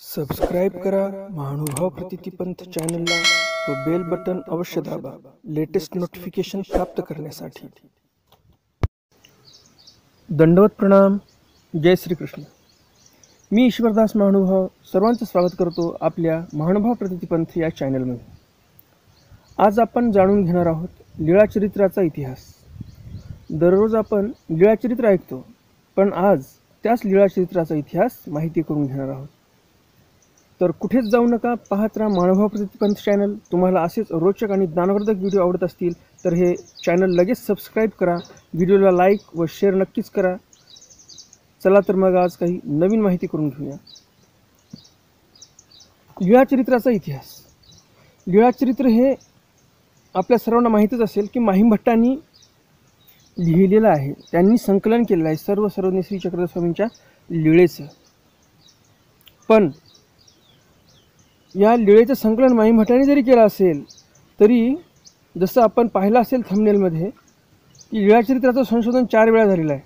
Subscribe करा महानुभाव प्रतितीपंथ चॅनलला व बेल बटन अवश्य दाबा लेटेस्ट नोटिफिकेशन प्राप्त करण्यासाठी। दंडवत प्रणाम। जय श्री कृष्ण। मी ईश्वरदास महानुभाव सर्वांचं स्वागत करतो आपल्या महानुभाव प्रतितीपंथ या चॅनलमध्ये। आज आपण जाणून घेणार आहोत लीळाचरित्राचा इतिहास। दररोज आपण लीळाचरित्र ऐकतो, पण आज त्याच लीळाचरित्राचा इतिहास माहिती करून घेणार आहोत। तर कुठेच जाऊ नका, पाहत राहा महानुभाव प्रतितीपंथ चॅनल। तुम्हाला असेच रोचक आणि ज्ञानवर्धक व्हिडिओ आवडत असतील तर हे चॅनल लगेच सबस्क्राईब करा, व्हिडिओला लाईक व शेअर नक्कीच करा। चला तर मग आज काही नवीन माहिती करून घेऊया। लीळाचरित्राचा इतिहास। लीळाचरित्र हे आपल्या सर्वांना माहीतच असेल की माहीम भट्टांनी लिहिलेलं आहे, त्यांनी संकलन केलेलं आहे सर्व सर्वज्ञ श्री चक्रधर स्वामींच्या लीळेचं। पण या लीळेचं संकलन माहीम भट्टांनी जरी केलं असेल तरी जसं आपण पाहिलं असेल थंबनेलमध्ये की लीळाचरित्राचं संशोधन 4 वेळा झालेलं आहे।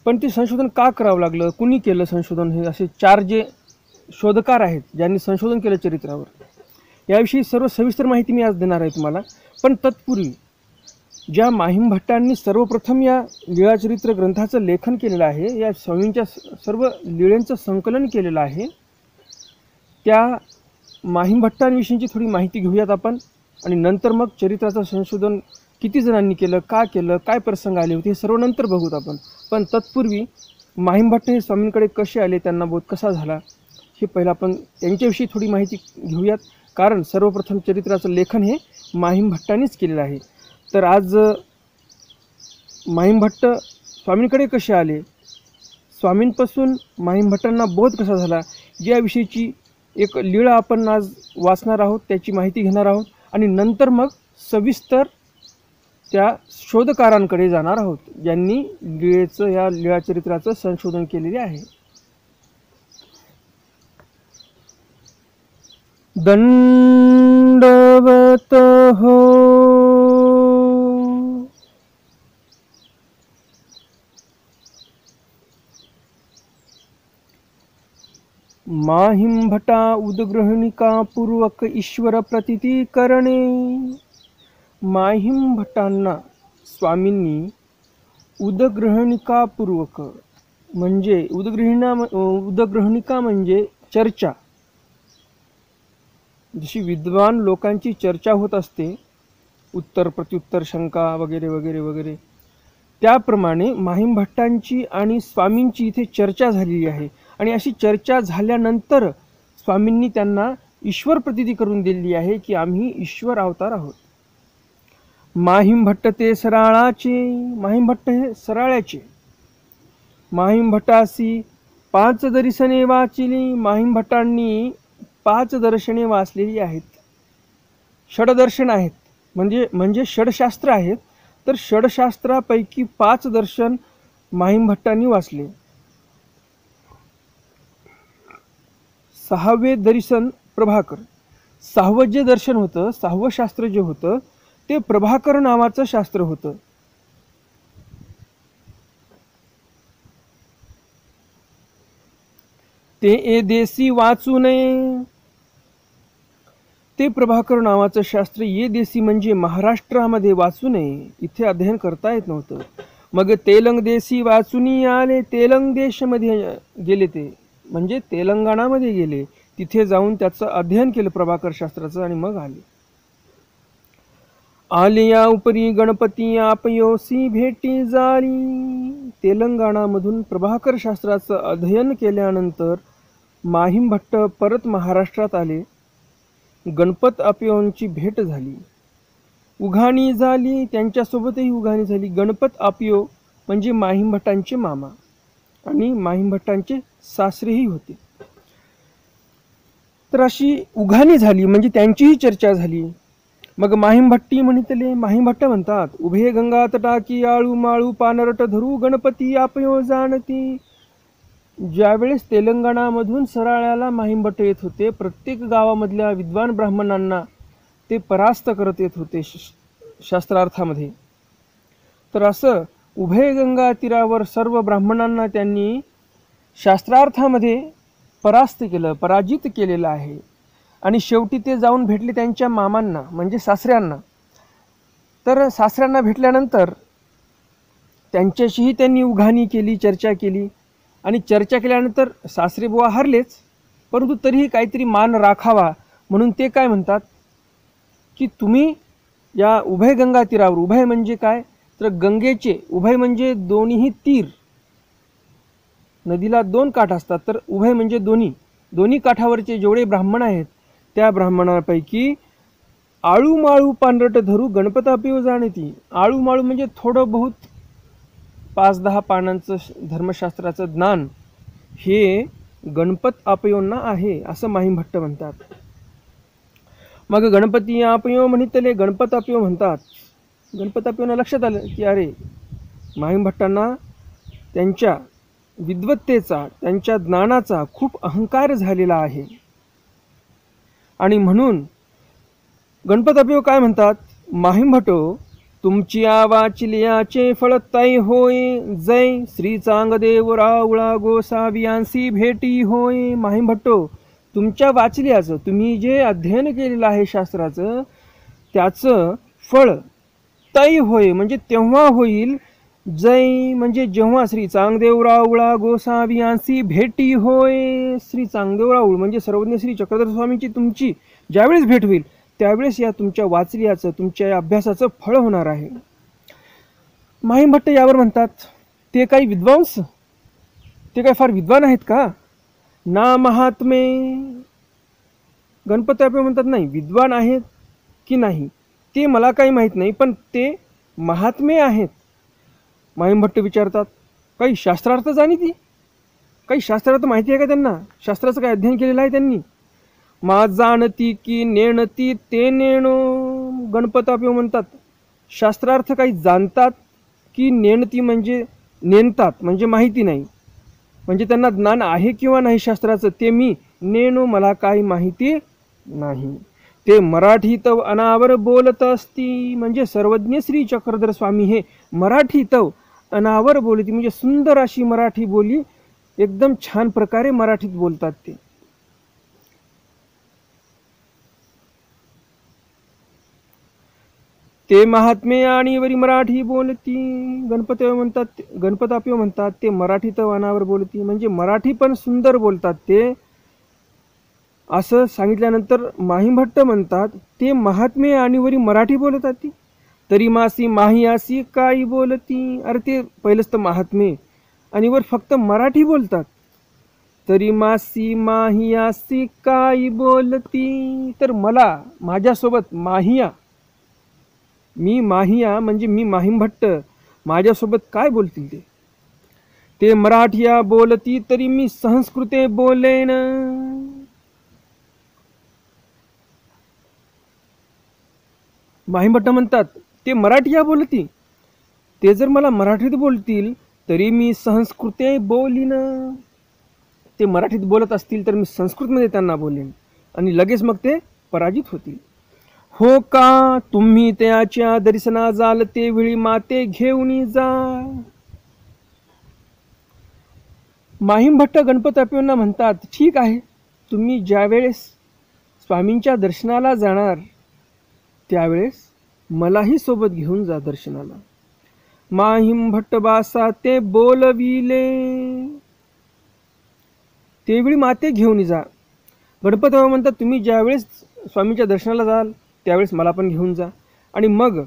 पण ते संशोधन का करावं लागलं, कुणी केलं संशोधन, हे असे 4 जे शोधकार आहेत ज्यांनी संशोधन केलं चरित्रावर, याविषयी सर्व सविस्तर माहिती मी आज देणार आहे तुम्हाला। पण तत्पूर्वी ज्या माहीम भट्टांनी सर्वप्रथम या लीळाचरित्र ग्रंथाचं लेखन केलेलं आहे, या स्वामींच्या सर्व लीळांचं संकलन केलेलं आहे, त्या माहीम भट्टांविषयीची थोडी माहिती घेऊयात आपण। आणि नंतर मग चरित्राचं संशोधन किती जणांनी केलं, का केलं, काय प्रसंग आले होते, हे सर्व नंतर बघूत आपण। पण तत्पूर्वी माहीम भट्ट हे स्वामींकडे कसे आले, त्यांना बोध कसा झाला, हे पहिलं आपण त्यांच्याविषयी थोडी माहिती घेऊयात। कारण सर्वप्रथम चरित्राचं लेखन हे माहीम भट्टांनीच केलेलं आहे। तर आज माहीम भट्ट स्वामींकडे कसे आले, स्वामींपासून माहीम भट्टांना बोध कसा झाला, याविषयीची एक लीळा आपण आज वाचणार आहोत, त्याची माहिती घेणार आहोत। आणि नंतर मग सविस्तर त्या शोधकारांकडे जाणार आहोत ज्यांनी लीळेचं, या लीळाचरित्राचं संशोधन केलेले आहे। दंडवत हो। माहीम भट्टा उदग्रहणिका पूर्वक ईश्वर प्रतीती करणे। माहीम भट्टांना स्वामींनी उदग्रहणिका पूर्वक, म्हणजे उदग्रहणिका म्हणजे चर्चा, जशी विद्वान लोकांची चर्चा होत असते, उत्तर प्रत्युत्तर शंका वगैरे वगैरे वगैरे, त्याप्रमाणे माहीम भट्टांची आणि स्वामींची इथे चर्चा झालेली आहे। आणि अशी चर्चा झाल्यानंतर स्वामींनी त्यांना ईश्वर प्रतीती करून दिली आहे की आम्ही ईश्वर अवतार आहोत। माहीम भट्ट ते सराळाचे। माहीम भट्ट हे सराळ्याचे। माहीम भट्टासी 5 दर्शने वाचिली। माहीम भट्टांनी 5 दर्शने वाचलेली आहेत। षडदर्शन आहेत, म्हणजे षडशास्त्र आहेत। तर षडशास्त्रापैकी 5 दर्शन माहीम भट्टांनी वाचले। 6वे दर्शन प्रभाकर। 6वं जे दर्शन होतं, 6वं शास्त्र जे होतं ते प्रभाकर नावाचं शास्त्र होतं। ते ए देसी वाचू नये। ते प्रभाकर नावाचं शास्त्र ये देसी म्हणजे महाराष्ट्रामध्ये वाचू नये, इथे अध्ययन करता येत नव्हतं। मग तेलंग देशी वाचूनी आले। तेलंग देशमध्ये गेले, ते म्हणजे तेलंगणामध्ये गेले, तिथे जाऊन त्याचं अध्ययन केलं प्रभाकर शास्त्राचं आणि मग आले। आलिया उपरी गणपती आपयोसी भेटी जारी। तेलंगणामधून प्रभाकर शास्त्राचं अध्ययन केल्यानंतर माहीम भट्ट परत महाराष्ट्रात आले। गणपत आपयोंची भेट झाली, उघाणी झाली, त्यांच्यासोबतही उघाणी झाली। गणपत आपयो म्हणजे माहीम भट्टांचे मामा आणि माहीम भट्टांचे सासरेही होते। तर अशी उघाणी झाली म्हणजे त्यांचीही चर्चा झाली। मग माहीम भट्टी म्हणितले। माहीम भट्ट म्हणतात, उभे गंगा तटाकी आळू माळू पानरट धरू गणपती आपयो जाणती। ज्यावेळेस तेलंगणामधून सराळ्याला माहीम भट्ट येत होते, प्रत्येक गावामधल्या विद्वान ब्राह्मणांना ते परास्त करत येत होते शास्त्रार्थामध्ये। तर असं उभय गंगा तीरावर सर्व ब्राह्मणांना त्यांनी शास्त्रार्थामध्ये परास्त केलं, पराजित केलेलं आहे. आणि शेवटी ते जाऊन भेटले त्यांच्या मामांना म्हणजे सासऱ्यांना. तर सासऱ्यांना भेटल्यानंतर त्यांच्याशीही त्यांनी उघाणी केली, चर्चा केली. आणि चर्चा केल्यानंतर सासरेबुवा हरलेच, परंतु तरीही काहीतरी मान राखावा म्हणून ते काय म्हणतात की तुम्ही या उभय गंगा तीरावर, उभय म्हणजे काय तर गंगेचे, उभय म्हणजे दोन्हीही तीर, नदीला दोन काठ असतात, तर उभय म्हणजे दोन्ही काठावरचे जेवढे ब्राह्मण आहेत त्या ब्राह्मणांपैकी आळूमाळू पानरट धरू गणपतापिव जाणती. आळूमाळू म्हणजे थोडं बहुत 5-10 पानांचं धर्मशास्त्राचं ज्ञान हे गणपत आपयोंना आहे असं माहीमभट्ट म्हणतात. मग गणपती आपयो म्हणितले गणपत आपयो म्हणतात. गणपत आपयोंना लक्षात आलं की अरे माहीमभट्टांना त्यांच्या विद्वत्तेचा, त्यांच्या ज्ञानाचा खूप अहंकार झालेला आहे. आणि म्हणून गणपत आपयो काय म्हणतात, माहीमभट्टो तुमची वाचिल्याचे फळ ताई होय, जय श्री चांगदेव रावळा गोसावियांसी भेटी होय. माहीमभट्टो तुमच्या वाचल्याचं, तुम्ही जे अध्ययन केलेलं आहे शास्त्राचं, त्याचं फळ ताई होय म्हणजे तेव्हा होईल, जय म्हणजे जेव्हा श्री चांगदेव रावळा गोसावियांसी भेटी होय. श्री चांगदेव राऊळ म्हणजे सर्वज्ञ श्री चक्रधर स्वामींची तुमची ज्यावेळेस भेट होईल त्यावेळेस या तुमच्या वाचल्याचं, तुमच्या या अभ्यासाचं फळ होणार आहे. माहीमभट्ट यावर म्हणतात ते काही विद्वांस, ते काही फार विद्वान आहेत का ना महात्मे. गणपती आपले म्हणतात नाही, विद्वान आहेत की नाही ते मला काही माहीत नाही, पण ते महात्मे आहेत. माहीमभट्ट विचारतात काही शास्त्रार्थ जाणीती, काही शास्त्रार्थ माहिती आहे का त्यांना, शास्त्राचं काही अध्ययन केलेलं आहे त्यांनी. मा जाणती की नेणती ते नेणो. गणपताप्यो म्हणतात शास्त्रार्थ काही जाणतात की नेणती म्हणजे नेणतात म्हणजे माहिती नाही, म्हणजे त्यांना ज्ञान आहे किंवा नाही शास्त्राचं ते मी नेणो, मला काही माहिती नाही. ते मराठीत अनावर बोलत असती म्हणजे सर्वज्ञ श्री चक्रधर स्वामी हे मराठीत अनावर बोलती म्हणजे सुंदर अशी मराठी बोली, एकदम छान प्रकारे मराठीत बोलतात ते. ते महात्मे आणि वरी मराठी बोलती. गणपताप्यो म्हणतात ते मराठीत अनावर बोलती म्हणजे मराठी पण सुंदर बोलतात ते. असं सांगितल्यानंतर माहीमभट्ट म्हणतात ते महात्मे आणि वरी मराठी बोलतात ती, तरी मासी माही आसी काही बोलती. अरे ते पहिलंच तर महात्मे आणि वर फक्त मराठी बोलतात, तरी मासी माही आसी काही बोलती. तर मला माझ्यासोबत माहिया, मी माहिया म्हणजे मी माहीमभट्ट, माझ्यासोबत काय बोलतील ते. ते मराठिया बोलती तरी मी संस्कृते बोलेन. माहीमभट्ट म्हणतात ते मराठिया बोलती, ते जर मला मराठीत बोलतील तरी मी संस्कृते बोलीन. ते मराठीत बोलत असतील तर मी संस्कृतमध्ये त्यांना बोलेन आणि लगेच मग ते पराजित होतील. हो का तुम्ही त्याच्या दर्शना जाल ते वेळी माते घेऊन जा. माहीमभट्ट गणपताप्योंना म्हणतात ठीक आहे, तुम्ही ज्यावेळेस स्वामींच्या दर्शनाला जाणार त्यावेळेस मलाही सोबत घेऊन जा दर्शनाला. माहीमभट्ट बासा ते बोलविले, तेवेळी माते घेऊन जा. गणपतराव म्हणतात तुम्ही ज्यावेळेस स्वामींच्या दर्शनाला जाल त्यावेळेस मला पण घेऊन जा. आणि मग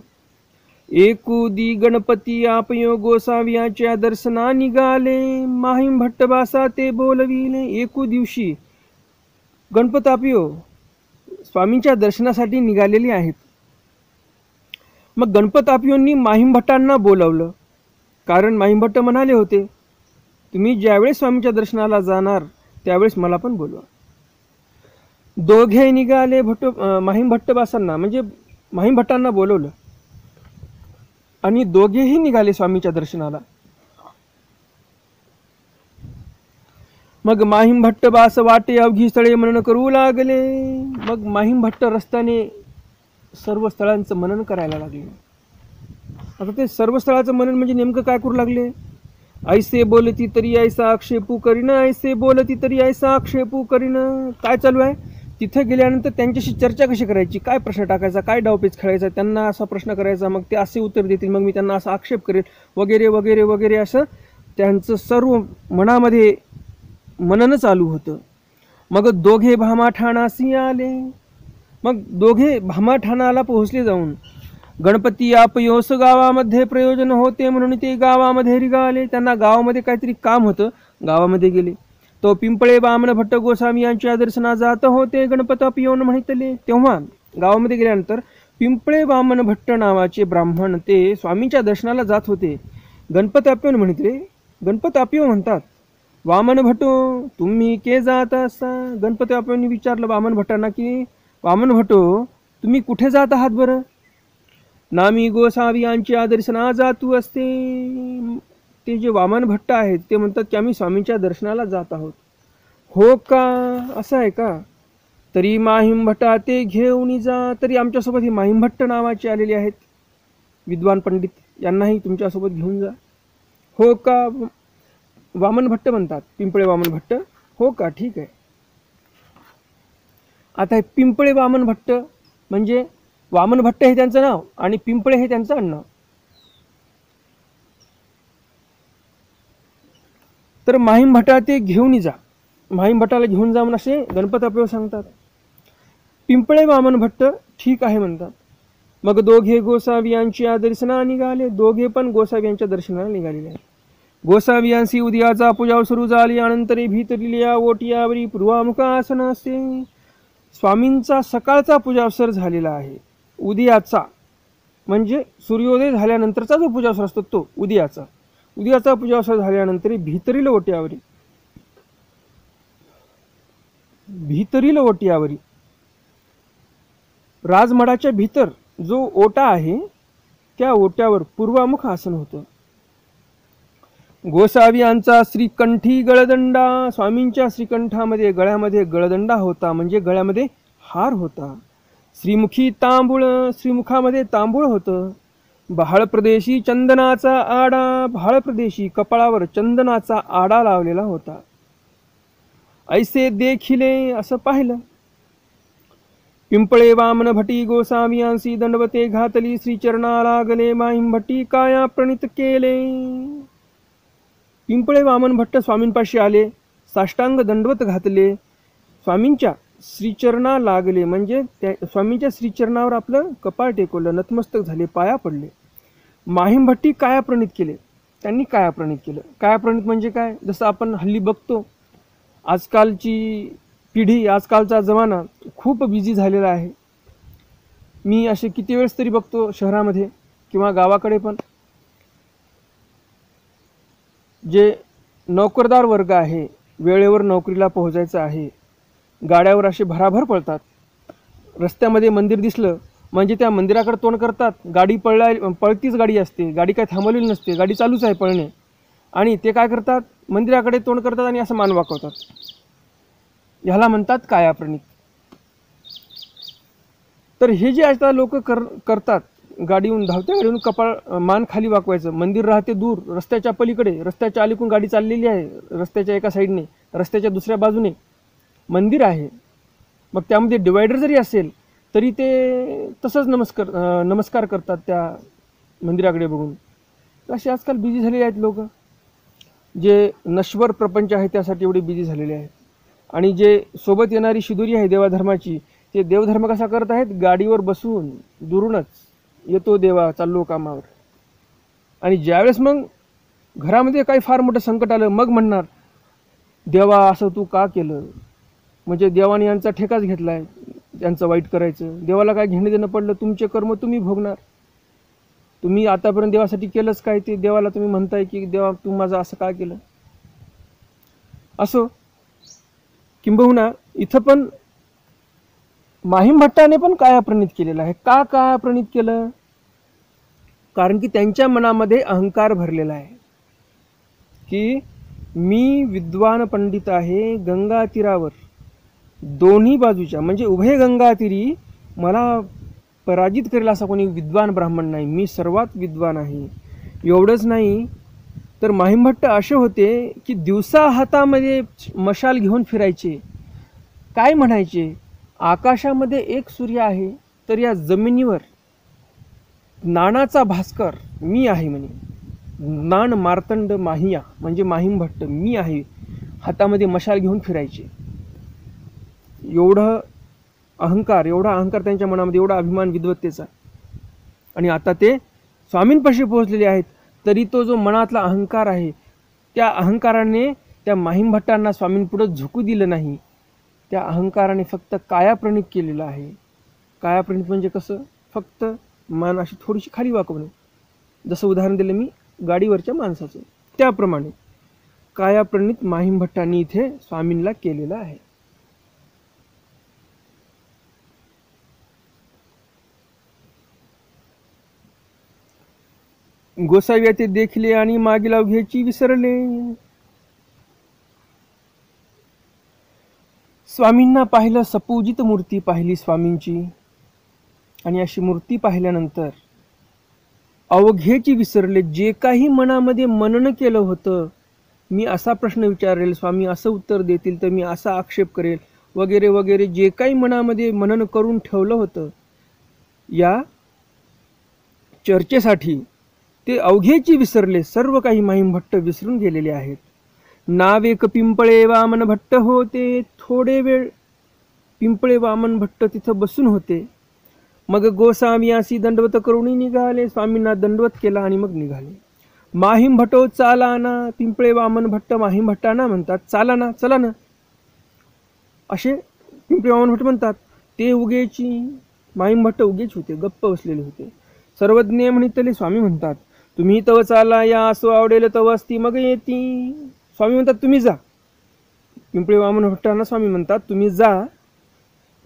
एकुदी गणपती आपयो गोसावियाच्या दर्शना निघाले. माहीमभट्ट बासा ते बोलविले. एकू दिवशी गणपताप्यो स्वामींच्या दर्शनासाठी निघालेली आहेत. मग गणपताप्योंनी माहीमभट्टांना बोलवलं, कारण माहीमभट्ट म्हणाले होते तुम्ही ज्यावेळेस स्वामींच्या दर्शनाला जाणार त्यावेळेस मला पण बोलवा. दोघे निघाले. माहीमभट्ट बासांना म्हणजे माहीमभट्टांना बोलवलं आणि दोघेही निघाले स्वामीच्या दर्शनाला. मग माहीमभट्ट बास वाटे अवघी स्थळे मनन करू लागले. मग माहीमभट्ट रस्त्याने सर्व स्थळांचं मनन करायला लागले. आता ते सर्व स्थळाचं मनन म्हणजे नेमकं काय करू लागले, ऐसे बोलती तरी ऐसा आक्षेपू करीन, ऐसे बोलती तरी ऐसा आक्षेपू करीन. काय चालू आहे तिथे गेल्यानंतर त्यांच्याशी चर्चा कशी करायची, काय प्रश्न टाकायचा, काय डावपेच खेळायचा, त्यांना असा प्रश्न करायचा, मग ते असे उत्तर देतील, मग मी त्यांना असा आक्षेप करेल वगैरे वगैरे वगैरे. असं त्यांचं सर्व मनामध्ये मनन चालू होतं. मग दोघे भामाठाणासी आले. मग दोघे भामाठाणाला पोहोचले जाऊन. गणपती आपयोस गावामध्ये प्रयोजन होते म्हणून ते गावामध्ये निघाले. त्यांना गावामध्ये काहीतरी काम होतं, गावामध्ये गेले. तो पिंपळे वामन भट्ट गोसावी यांच्या दर्शना जात होते. गणपती पियोन म्हणितले. तेव्हा गावामध्ये गेल्यानंतर पिंपळे वामन भट्ट नावाचे ब्राह्मण ते स्वामींच्या दर्शनाला जात होते. गणपती अपियोन म्हणितले. गणपती अपियो म्हणतात, वामन भट्टो तुम्ही के जात असा. गणपती अपियोंनी विचारलं वामन भट्टांना की वामन भट्टो तुम्ही कुठे जात आहात बरं. नामी गोसावी यांच्या दर्शना जातू असते. ते जे वामन भट्ट आहेत ते म्हणतात की आम्ही स्वामींच्या दर्शनाला जात आहोत. हो का, असं आहे का. तरी माहीम भट्टा ते घेऊन जा. तरी आमच्यासोबत ही माहीम भट्ट नावाचे आलेले आहेत विद्वान पंडित, यांनाही तुमच्यासोबत घेऊन जा. हो का, वामन भट्ट म्हणतात, पिंपळे वामन भट्ट. हो का, ठीक आहे. आता हे पिंपळे वामन भट्ट म्हणजे वामन भट्ट हे त्यांचं नाव आणि पिंपळे हे त्यांचं आडनाव. तर माहीम भट्टा ते घेऊन जा. माहीम भट्टाला घेऊन जा म्हणून असे गणपती अपियो सांगतात. पिंपळे वामन भट्ट ठीक आहे म्हणतात. मग दोघे गोसावी यांच्या दर्शना निघाले. दोघे पण गोसावी यांच्या दर्शनाला निघालेले आहेत. गोसावी यांची उद्याचा पूजा सुरू झाली. अनंतरी भीतरिल्या ओटियावरी पूर्वामुखासन असे. स्वामींचा सकाळचा पूजावसर झालेला आहे. उदयाचा म्हणजे सूर्योदय झाल्यानंतरचा जो पूजावसर असतो तो उदयाचा. उदयाचा पूजावसर झाल्यानंतर भीतरील ओट्यावरी, भीतरील ओट्यावरी राजमठाच्या भीतर जो ओटा आहे त्या ओट्यावर पूर्वामुख आसन होतं. गोसावी यांचा श्रीकंठी गळदंडा. स्वामींच्या श्रीकंठामध्ये गळ्यामध्ये गळदंडा होता म्हणजे गळ्यामध्ये हार होता. श्रीमुखी तांबूळ, श्रीमुखामध्ये तांबूळ होतं. बहाळ प्रदेशी चंदनाचा आडा. बहाळ प्रदेशी कपाळावर चंदनाचा आडा लावलेला होता. ऐसे देखिले असं पाहिलं. पिंपळे वामन भटी गोसावी यांसी दंडवते घातली. श्रीचरणा लागले माहीम भट्टी काया प्रणित केले. पिंपळे वामन भट्ट स्वामींपाशी आले, साष्टांग दंडवत घातले, स्वामींच्या श्रीचरणा लागले म्हणजे त्या स्वामींच्या श्रीचरणावर आपलं कपाळ टेकवलं, नतमस्तक झाले, पाया पडले. माहीम भट्टी काया प्रणित केले. त्यांनी काया प्रणित केलं. काया प्रणित म्हणजे काय, जसं आपण हल्ली बघतो आजकालची पिढी, आजकालचा जमाना खूप बिझी झालेला आहे. मी असे किती वेळेस तरी बघतो शहरामध्ये किंवा गावाकडे पण, जे नोकरदार वर्ग आहे, वेळेवर नोकरीला पोहोचायचं आहे, गाड्यावर असे भराभर पळतात. रस्त्यामध्ये मंदिर दिसलं म्हणजे त्या मंदिराकडे तोंड करतात. गाडी पळतीच गाडी असते, गाडी काय थांबवलेली नसते, गाडी चालूच आहे पळणे. आणि ते काय करतात, मंदिराकडे तोंड करतात आणि असं मान वाकवतात. ह्याला म्हणतात कायाप्रणित. तर हे जे आता लोक करतात, गाडीहून धावत्या गाडीहून कपाळ मान खाली वाकवायचं. मंदिर राहते दूर, रस्त्याच्या पलीकडे, रस्त्याच्या अलीकडून गाडी चाललेली आहे, रस्त्याच्या एका साईडने, रस्त्याच्या दुसऱ्या बाजूने मंदिर आहे. मग त्यामध्ये डिवायडर जरी असेल तरी ते तसंच नमस्कार करतात त्या मंदिराकडे बघून. असे आजकाल बिझी झालेले आहेत लोक, जे नश्वर प्रपंच आहे त्यासाठी एवढे बिझी झालेले आहेत. आणि जे सोबत येणारी शिदोरी आहे देवाधर्माची, ते देवधर्म कसा करत आहेत, गाडीवर बसून दुरूनच येतो देवा, चाललो कामावर. आणि ज्यावेळेस मग घरामध्ये काही फार मोठं संकट आलं मग म्हणणार देवा असं तू का केलं. म्हणजे देवाने यांचा ठेकाच घेतलाय, त्यांचं वाईट करायचं. देवाला काय घेणं देणं पडलं, तुमचे कर्म तुम्ही भोगणार. तुम्ही आतापर्यंत देवासाठी केलंच काय ते देवाला तुम्ही म्हणताय की देवा तू माझं असं का केलं. असो, किंबहुना इथं पण माहीम भट्टाने पण काया प्रणित केलेलं आहे. का काया प्रणित केलं, कारण की त्यांच्या मनामध्ये अहंकार भरलेला आहे की मी विद्वान पंडित आहे. गंगा तीरावर दोन्ही बाजूच्या म्हणजे उभय गंगा तीरी मला पराजित करेल असा कोणी विद्वान ब्राह्मण नाही, मी सर्वात विद्वान आहे. एवढंच नाही तर माहिमभट्ट असे होते की दिवसा हातामध्ये मशाल घेऊन फिरायचे. काय म्हणायचे, आकाशामध्ये एक सूर्य आहे तर या जमिनीवर नानाचा भास्कर मी आहे म्हणे. नान मार्तंड माहिया म्हणजे माहिमभट्ट मी आहे, हातामध्ये मशाल घेऊन फिरायचे. एवढा अहंकार त्यांच्या मनामध्ये, एवढा अभिमान विद्वत्तेचा. आणि आता ते स्वामींपाशी पोहोचलेले आहेत, तरी तो जो मनातला अहंकार आहे त्या अहंकाराने त्या माहिमभट्टांना स्वामींपुढं झुकू दिलं नाही. त्या अहंकाराने फक्त कायाप्रणित केलेलं आहे. कायाप्रणित म्हणजे कसं, फक्त मान अशी थोडीशी खाली वाकवणे. जसं उदाहरण दिलं मी गाडीवरच्या माणसाचं, त्याप्रमाणे कायाप्रणित माहिमभट्टांनी इथे स्वामींना केलेलं आहे. गोसावी ते देखले आणि मागील अवघ्याची विसरले. स्वामींना पाहिलं, सपूजित मूर्ती पाहिली स्वामींची. आणि अशी मूर्ती पाहिल्यानंतर अवघेची विसरले. जे काही मनामध्ये मनन केलं होतं, मी असा प्रश्न विचारेल, स्वामी असं उत्तर देतील, तर मी असा आक्षेप करेल, वगैरे वगैरे, जे काही मनामध्ये मनन करून ठेवलं होतं या चर्चेसाठी, ते अवघेची विसरले. सर्व काही माहिमभट्ट विसरून गेलेले आहेत. नाव एक पिंपळे वामन भट्ट होते. थोडे वेळ पिंपळे वामन भट्ट तिथं बसून होते. मग गोसावी अशी दंडवत करून निघाले. स्वामींना दंडवत केला आणि मग निघाले. माहिमभट्टो चाला ना. पिंपळे वामन भट्ट माहिमभट्टांना म्हणतात, चाला ना, चला ना. असे पिंपळे वामन भट्ट म्हणतात. ते उगेची, माहिमभट्ट उगेच होते, गप्प बसलेले होते. सर्वज्ञ म्हणितले. स्वामी म्हणतात, तुम्ही तव चाला, या असो आवडेल तव असती मग येती. स्वामी म्हणतात, तुम्ही जा. पिंपळे वामन भट्टांना स्वामी म्हणतात, तुम्ही जा,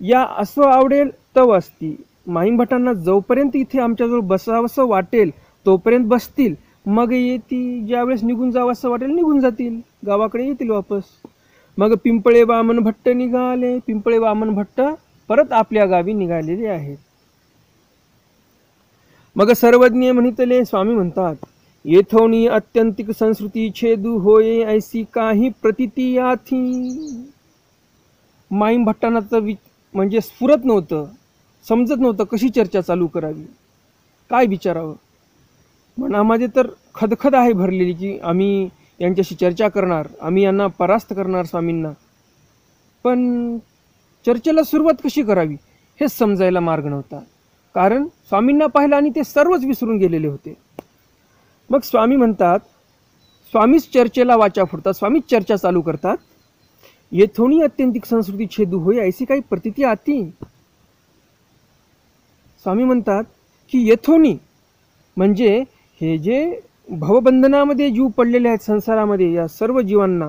या असो आवडेल तव असती. माहिमभट्टांना जोपर्यंत इथे आमच्याजवळ बसावंसं वाटेल तोपर्यंत बसतील, मग येती. ज्यावेळेस निघून जावंसं वाटेल निघून जातील, गावाकडे येतील वापस. मग पिंपळे वामन भट्ट निघाले. पिंपळे वामन भट्ट परत आपल्या गावी निघालेले आहेत. मग सर्वज्ञ म्हणितले. स्वामी म्हणतात, येथोनी अत्यंतिक संस्कृती छेदू होये, ऐसी काही प्रतिती आथी. माहिमभट्टांना तर म्हणजे स्फुरत नव्हतं, समजत नव्हतं कशी चर्चा चालू करावी, काय विचारावं. मनामध्ये तर खदखद आहे भरलेली की आम्ही यांच्याशी चर्चा करणार, आम्ही यांना परास्त करणार स्वामींना, पण चर्चेला सुरुवात कशी करावी हेच समजायला मार्ग नव्हता. कारण स्वामींना पाहिलं आणि ते सर्वच विसरून गेलेले होते. मग स्वामी म्हणतात, स्वामीच चर्चेला वाचा फोडतात, स्वामीच चर्चा चालू करतात. येथोनी अत्यंतिक संस्कृती छेदू होय, ऐसी काही प्रतिती आती. स्वामी म्हणतात की येथोनी म्हणजे हे जे भवबंधनामध्ये जीव पडलेले आहेत संसारामध्ये, या सर्व जीवांना,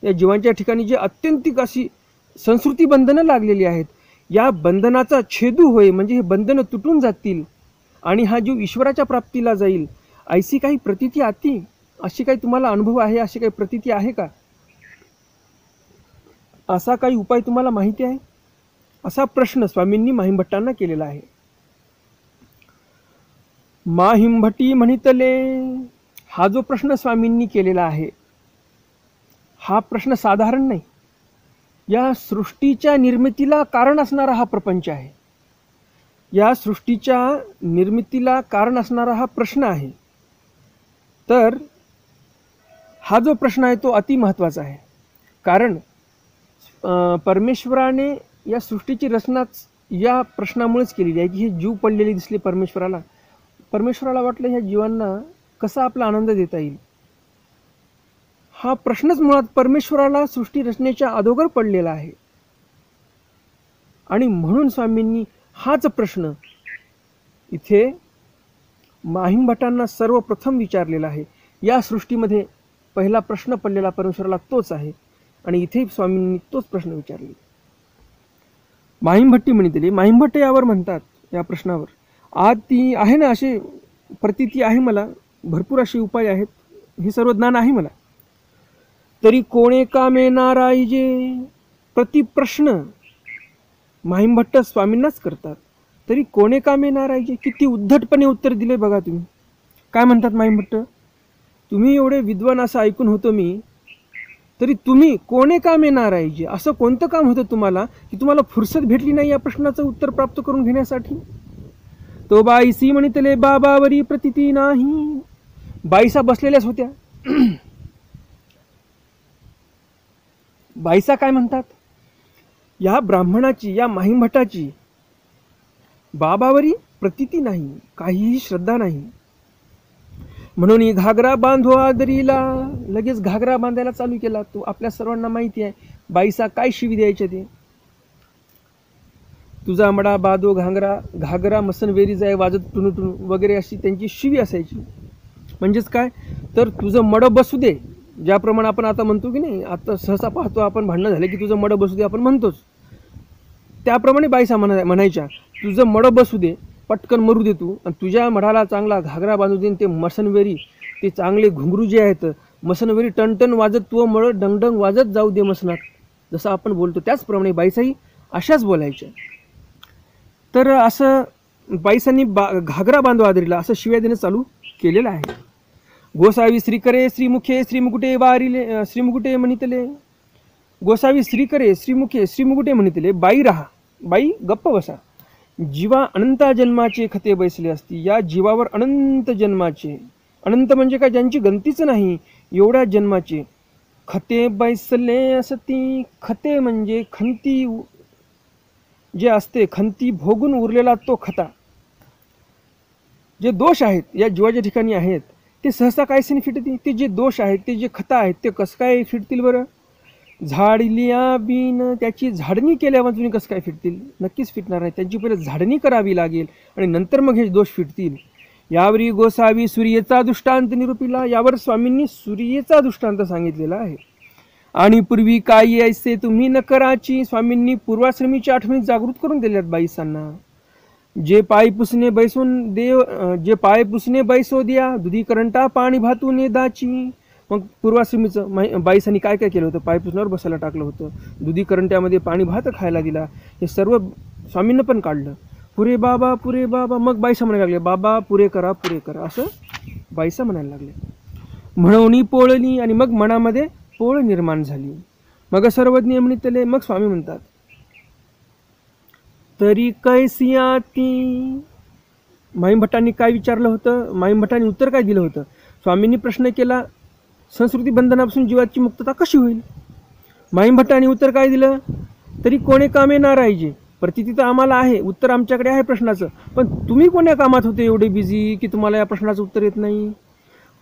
या जीवांच्या ठिकाणी जे अत्यंतिक अशी संस्कृती बंधनं लागलेली आहेत, या बंधनाचा छेदू होय म्हणजे हे बंधनं तुटून जातील आणि हा जीव ईश्वराच्या प्राप्तीला जाईल. ऐसी काही प्रतिती आती. अशी काही तुम्हाला अनुभव आहे, अशी काही प्रतिती आहे का, असा काही उपाय तुम्हाला माहिती आहे, असा प्रश्न स्वामींनी माहिमभट्टांना केलेला आहे. माहिमभट्टी म्हणितले. हा जो प्रश्न स्वामींनी केलेला आहे, हा प्रश्न साधारण नाही. या सृष्टीच्या निर्मितीला कारण असणारा हा प्रपंच आहे. या सृष्टीच्या निर्मितीला कारण असणारा हा प्रश्न आहे. तर हा जो प्रश्न आहे तो अति महत्त्वाचा आहे. कारण परमेश्वराने या सृष्टीची रचनाच या प्रश्नामुळेच केलेली आहे की हे जीव पडलेले दिसले परमेश्वराला. परमेश्वराला वाटलं ह्या जीवांना कसा आपला आनंद देता येईल. हा प्रश्नच मुळात परमेश्वराला सृष्टी रचनेच्या अगोदर पडलेला आहे. आणि म्हणून स्वामींनी हाच प्रश्न इथे माहिमभट्टांना सर्वप्रथम विचारलेला आहे. या सृष्टीमध्ये पहिला प्रश्न पडलेला परमेश्वराला तोच आहे आणि इथे स्वामींनी तोच प्रश्न विचारले. माहिमभट्टी म्हणितले. माहिमभट्ट यावर म्हणतात, या प्रश्नावर, आज ती आहे ना, असे प्रतीती आहे मला, भरपूर असे उपाय आहेत, हे सर्व ज्ञान आहे मला, तरी कोणे कामे नारायजे. प्रतिप्रश्न माहिमभट्ट स्वामींनाच करतात. तरी कोणे कामे नारायजे. किती उद्धटपणे उत्तर दिले बघा तुम्ही. काय म्हणतात माहिमभट्ट, तुम्ही एवढे विद्वान असं ऐकून होतो मी, तरी तुम्ही कोणे कामे नारायजे, असं कोणतं काम होतं तुम्हाला की तुम्हाला फुरसत भेटली नाही या प्रश्नाचं उत्तर प्राप्त करून घेण्यासाठी? तो बाईसी म्हणितले बाबावरी प्रतिती नाही. बाईसा बसलेल्याच होत्या. बाईसा काय म्हणतात, या ब्राह्मणाची, या माहीमभटाची बाबावरी प्रतिती नाही, काहीही श्रद्धा नाही. म्हणून घागरा बांधो आदरीला, लगेच घागरा बांधायला चालू केला. तो आपल्या सर्वांना माहिती आहे बाईसा काय शिवी द्यायचे ते. तुझा मडा बादो घागरा, घागरा मसनवेरी जाय वाजत टुनूटुन वगैरे अशी त्यांची शिवी असायची. म्हणजेच काय तर तुझं मडं बसू दे, ज्याप्रमाणे आपण आता म्हणतो की नाही, आता सहसा पाहतो आपण भांडणं झाले की तुझं मडं बसू दे आपण म्हणतोच, त्याप्रमाणे बाईसा म्हणायच्या तुझं मडं बसू दे, पटकन मरू दे तू, आणि तुझ्या मढाला चांगला घागरा बांधू दे. ते मसनवेरी, ते चांगले घुंगरू जे आहेत मसनवेरी टणटण वाजत तू मळं डंगडंग वाजत जाऊ दे मसनात, जसं आपण बोलतो त्याचप्रमाणे बाईसाही अशाच बोलायच्या. तर असं बाईसांनी घागरा बांधो आदरीला असं शिव्या देणं चालू केलेलं आहे. गोसावी श्रीकरे श्रीमुखे श्रीमुकुटे वारिले, श्रीमुकुटे म्हणितले. गोसावी श्रीकरे श्रीमुखे श्रीमुकुटे म्हणितले. बाई राहा, बाई गप्प बसा. जीवा अनंत जन्माचे खते बैसले असती, या जीवावर अनंत जन्माचे, अनंत म्हणजे काय ज्यांची गंतीच नाही एवढ्या जन्माचे खते बैसले असती. खते म्हणजे खंती जे असते, खंती भोगून उरलेला तो खता. जे दोष आहेत या जीवाच्या ठिकाणी आहेत ते सहसा कायसे फिटतील. ते जे दोष आहेत, ते जे खता आहेत ते कसं काय फिटतील बरं? झाडलिया बीन, त्याची झाडणी केल्यावर तुम्ही कसं काय फिटतील? नक्कीच फिटणार नाही. त्यांची पहिले झाडणी करावी लागेल आणि नंतर मग हे दोष फिटतील. यावरी गोसावी सूर्येचा दृष्टांत निरूपिला. यावर स्वामींनी सूर्येचा दृष्टांत सांगितलेला आहे. आणि पूर्वी काही ऐसे तुम्ही न कराची, स्वामींनी पूर्वाश्रमीच्या आठवणी जागृत करून दिल्यात बाईसांना. जे पाय पुसणे बैसून देव, जे पाय पुसणे बैसो द्या, दुधी करंटा पाणी भातून दाची. मग पूर्वाश्रमीचं बाईसांनी काय काय केलं होतं? पाय पुसण्यावर बसायला टाकलं होतं, दुधी करंट्यामध्ये पाणी भात खायला दिला, हे सर्व स्वामींना पण काढलं. पुरे बाबा पुरे बाबा. मग बाईसा म्हणायला लागले बाबा पुरे करा पुरे करा, असं बाईसा म्हणायला लागले. म्हणून पोळली, आणि मग मनामध्ये पोळ निर्माण झाली. मग सर्वज्ञ म्हणितले. मग स्वामी म्हणतात तरी कैसी आती. माईमभटांनी काय विचारलं होतं? माईमभटांनी उत्तर काय दिलं होतं? स्वामींनी प्रश्न केला संस्कृती बंधनापासून जीवाची मुक्तता कशी होईल? माईमभटांनी उत्तर काय दिलं? तरी कोणे कामे नारायजे. प्रतिती तर आम्हाला आहे, उत्तर आमच्याकडे आहे प्रश्नाचं, पण तुम्ही कोण्या कामात होते एवढे बिझी की तुम्हाला या प्रश्नाचं उत्तर येत नाही?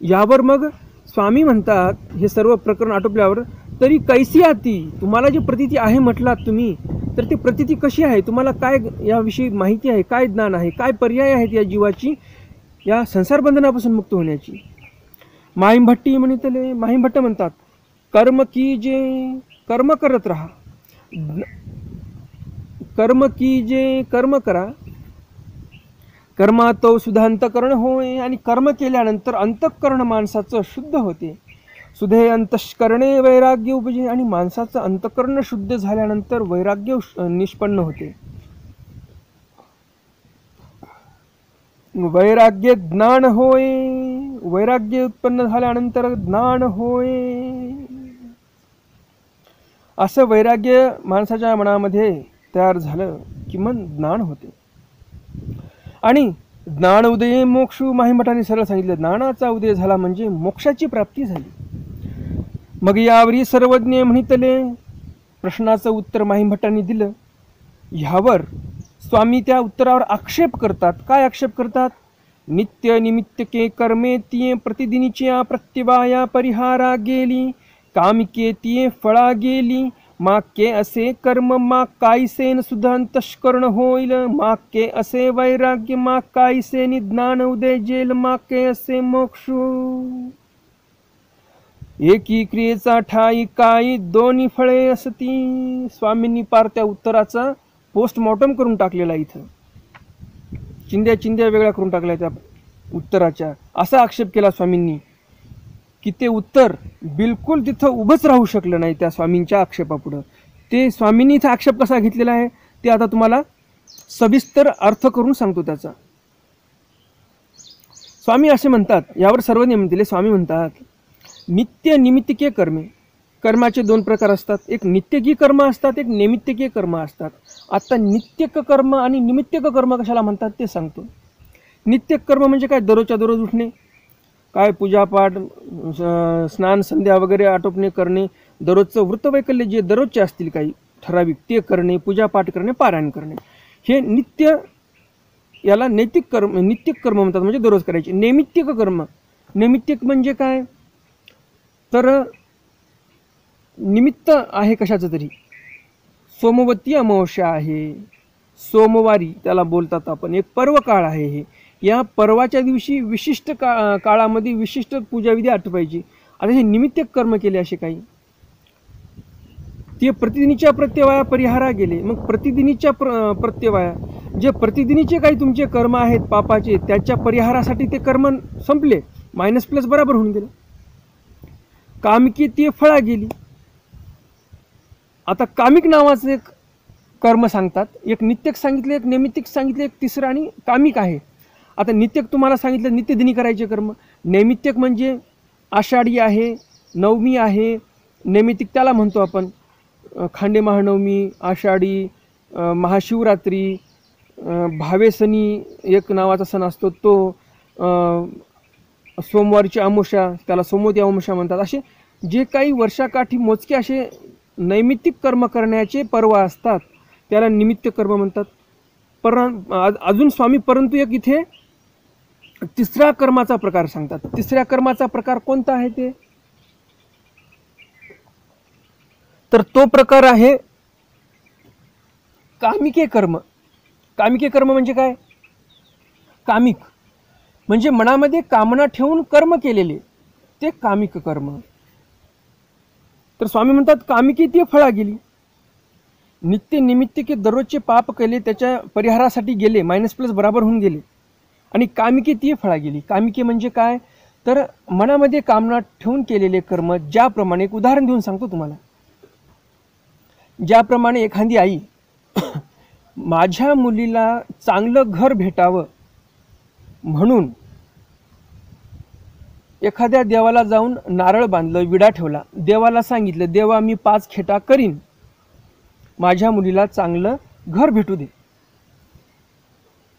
यावर मग स्वामी म्हणतात, हे सर्व प्रकरण आटोपल्यावर, तरी कैसी आती, तुम्हाला जी प्रतिती आहे म्हटलात तुम्ही, तर ती प्रतिती कशी आहे? तुम्हाला काय याविषयी माहिती आहे? काय ज्ञान आहे? काय पर्याय आहेत या जीवाची या संसार बंधनापासून मुक्त होण्याची? माईमभट्टी म्हणितले. माईमभट्ट म्हणतात कर्म की जे, कर्म करत राहा, कर्म की जे, कर्म करा. कर्मा तो सुद्धा अंतकरण होय, आणि कर्म केल्यानंतर अंतःकरण माणसाचं शुद्ध होते. सुधे अंतःकरणे वैराग्य उपजे, आणि माणसाचं अंतःकरण शुद्ध झाल्यानंतर वैराग्य निष्पन्न होते. वैराग्य ज्ञान होय, वैराग्य उत्पन्न झाल्यानंतर ज्ञान होय. असं वैराग्य माणसाच्या मनामध्ये तयार झालं की मन ज्ञान होते. आणि ज्ञान उदय मोक्ष, माहीमठाने सरळ सांगितलं, ज्ञानाचा उदय झाला म्हणजे मोक्षाची प्राप्ती झाली. मग यावरी सर्वज्ञ म्हणितले. प्रश्नाचं उत्तर माहीमठांनी दिलं. ह्यावर स्वामी त्या उत्तरावर आक्षेप करतात. काय आक्षेप करतात? नित्य निमित्तके कर्मे तिये प्रतिदिनीच्या प्रत्यवाया परिहारा गेली, कामिके तिये फळा गेली. माके असे कर्म मा कायसेन सुद्धा अंतःकरण होईल, माके असे वैराग्य मा कायसे ज्ञान उदय जेल, माके असे मोक्ष. एकी क्रियेचा ठाई काही दोन्ही फळे असती. स्वामींनी पार त्या उत्तराचा पोस्टमॉर्टम करून टाकलेला, इथं चिंध्या चिंध्या वेगळ्या करून टाकल्या त्या उत्तराच्या. असा आक्षेप केला स्वामींनी की ते उत्तर बिलकुल तिथं उभंच राहू शकलं नाही त्या स्वामींच्या आक्षेपापुढं. ते स्वामींनी इथं आक्षेप कसा घेतलेला आहे ते आता तुम्हाला सविस्तर अर्थ करून सांगतो त्याचा. स्वामी असे म्हणतात, यावर सर्व नियम दिले. स्वामी म्हणतात, नित्य निमित्तिके कर्मे, कर्माचे दोन प्रकार असतात. एक नित्यकी कर्म असतात, एक नैमित्तिके कर्म असतात. आता नित्यक कर्म आणि निमित्तिक कर्म कशाला म्हणतात ते सांगतो. नित्य कर्म म्हणजे काय? दररोजच्या दररोज उठणे, काय पूजापाठ, स्नान संध्या वगैरे आटोपणे करणे, दररोजचं वृत्तवैकल्य जे दररोजचे असतील काही ठराविक ते करणे, पूजापाठ करणे, पारायण करणे, हे नित्य, याला नैतिक कर्म, नित्य कर्म म्हणतात, म्हणजे दररोज करायचे. नैमित्तिक कर्म, नैमित्तिक म्हणजे काय? तर निमित्त आहे कशाचं तरी. सोमवती अमावस्या आहे, सोमवारी त्याला बोलतात आपण, एक पर्व काळ आहे. हे या पर्वाच्या दिवशी विशिष्ट काळामध्ये विशिष्ट पूजाविधी आटोपायची. आता हे निमित्त कर्म केले असे काही, ते प्रतिदिनीच्या प्रत्यवाया परिहारा गेले. मग प्रतिदिनीच्या प्रत्यवाया, जे प्रतिदिनीचे काही तुमचे कर्म आहेत पापाचे, त्याच्या परिहारासाठी ते कर्म संपले, मायनस प्लस बराबर होऊन गेले. कामिकी ते फळा गेली. आता कामिक नावाचं एक कर्म सांगतात, एक नित्यक सांगितले, एक नैमित्तिक सांगितले, एक तिसरं आणि कामिक आहे. आता नित्यक तुम्हाला सांगितलं नित्यदिनी करायचे कर्म. नैमित्तिक म्हणजे आषाढी आहे, नवमी आहे, नैमित्तिक त्याला म्हणतो आपण खांडे महानवमी, आषाढी, महाशिवरात्री, भावेसनी एक नावाचा सण असतो तो, सोमवारची अमावस्या त्याला सोमवती अमावस्या म्हणतात. असे जे काही वर्षाकाठी मोजके असे नैमित्तिक कर्म करण्याचे पर्व असतात त्याला निमित्त कर्म म्हणतात. अजून स्वामी परंतु एक इथे तिसरा कर्माचा प्रकार सांगतात. तिसऱ्या कर्माचा प्रकार कोणता आहे ते? तर तो प्रकार आहे कामिके कर्म. कामिके कर्म म्हणजे काय? कामिक म्हणजे मनामध्ये कामना ठेवून कर्म केलेले ते कामिक कर्म. तर स्वामी म्हणतात कामिकी ती फळा गेली. नित्य निमित्तिके दररोजचे पाप केले त्याच्या परिहारासाठी गेले, मायनस प्लस बराबर होऊन गेले, आणि कामिकी ती फळा गेली. कामिके म्हणजे काय? तर मनामध्ये कामना ठेवून केलेले कर्म. ज्याप्रमाणे एक उदाहरण देऊन सांगतो तुम्हाला. ज्याप्रमाणे एखादी आई माझ्या मुलीला चांगलं घर भेटावं म्हणून एखाद्या देवाला जाऊन नारळ बांधलं, विडा ठेवला, देवाला सांगितलं, देवा मी 5 खेटा करीन, माझ्या मुलीला चांगलं घर भेटू दे.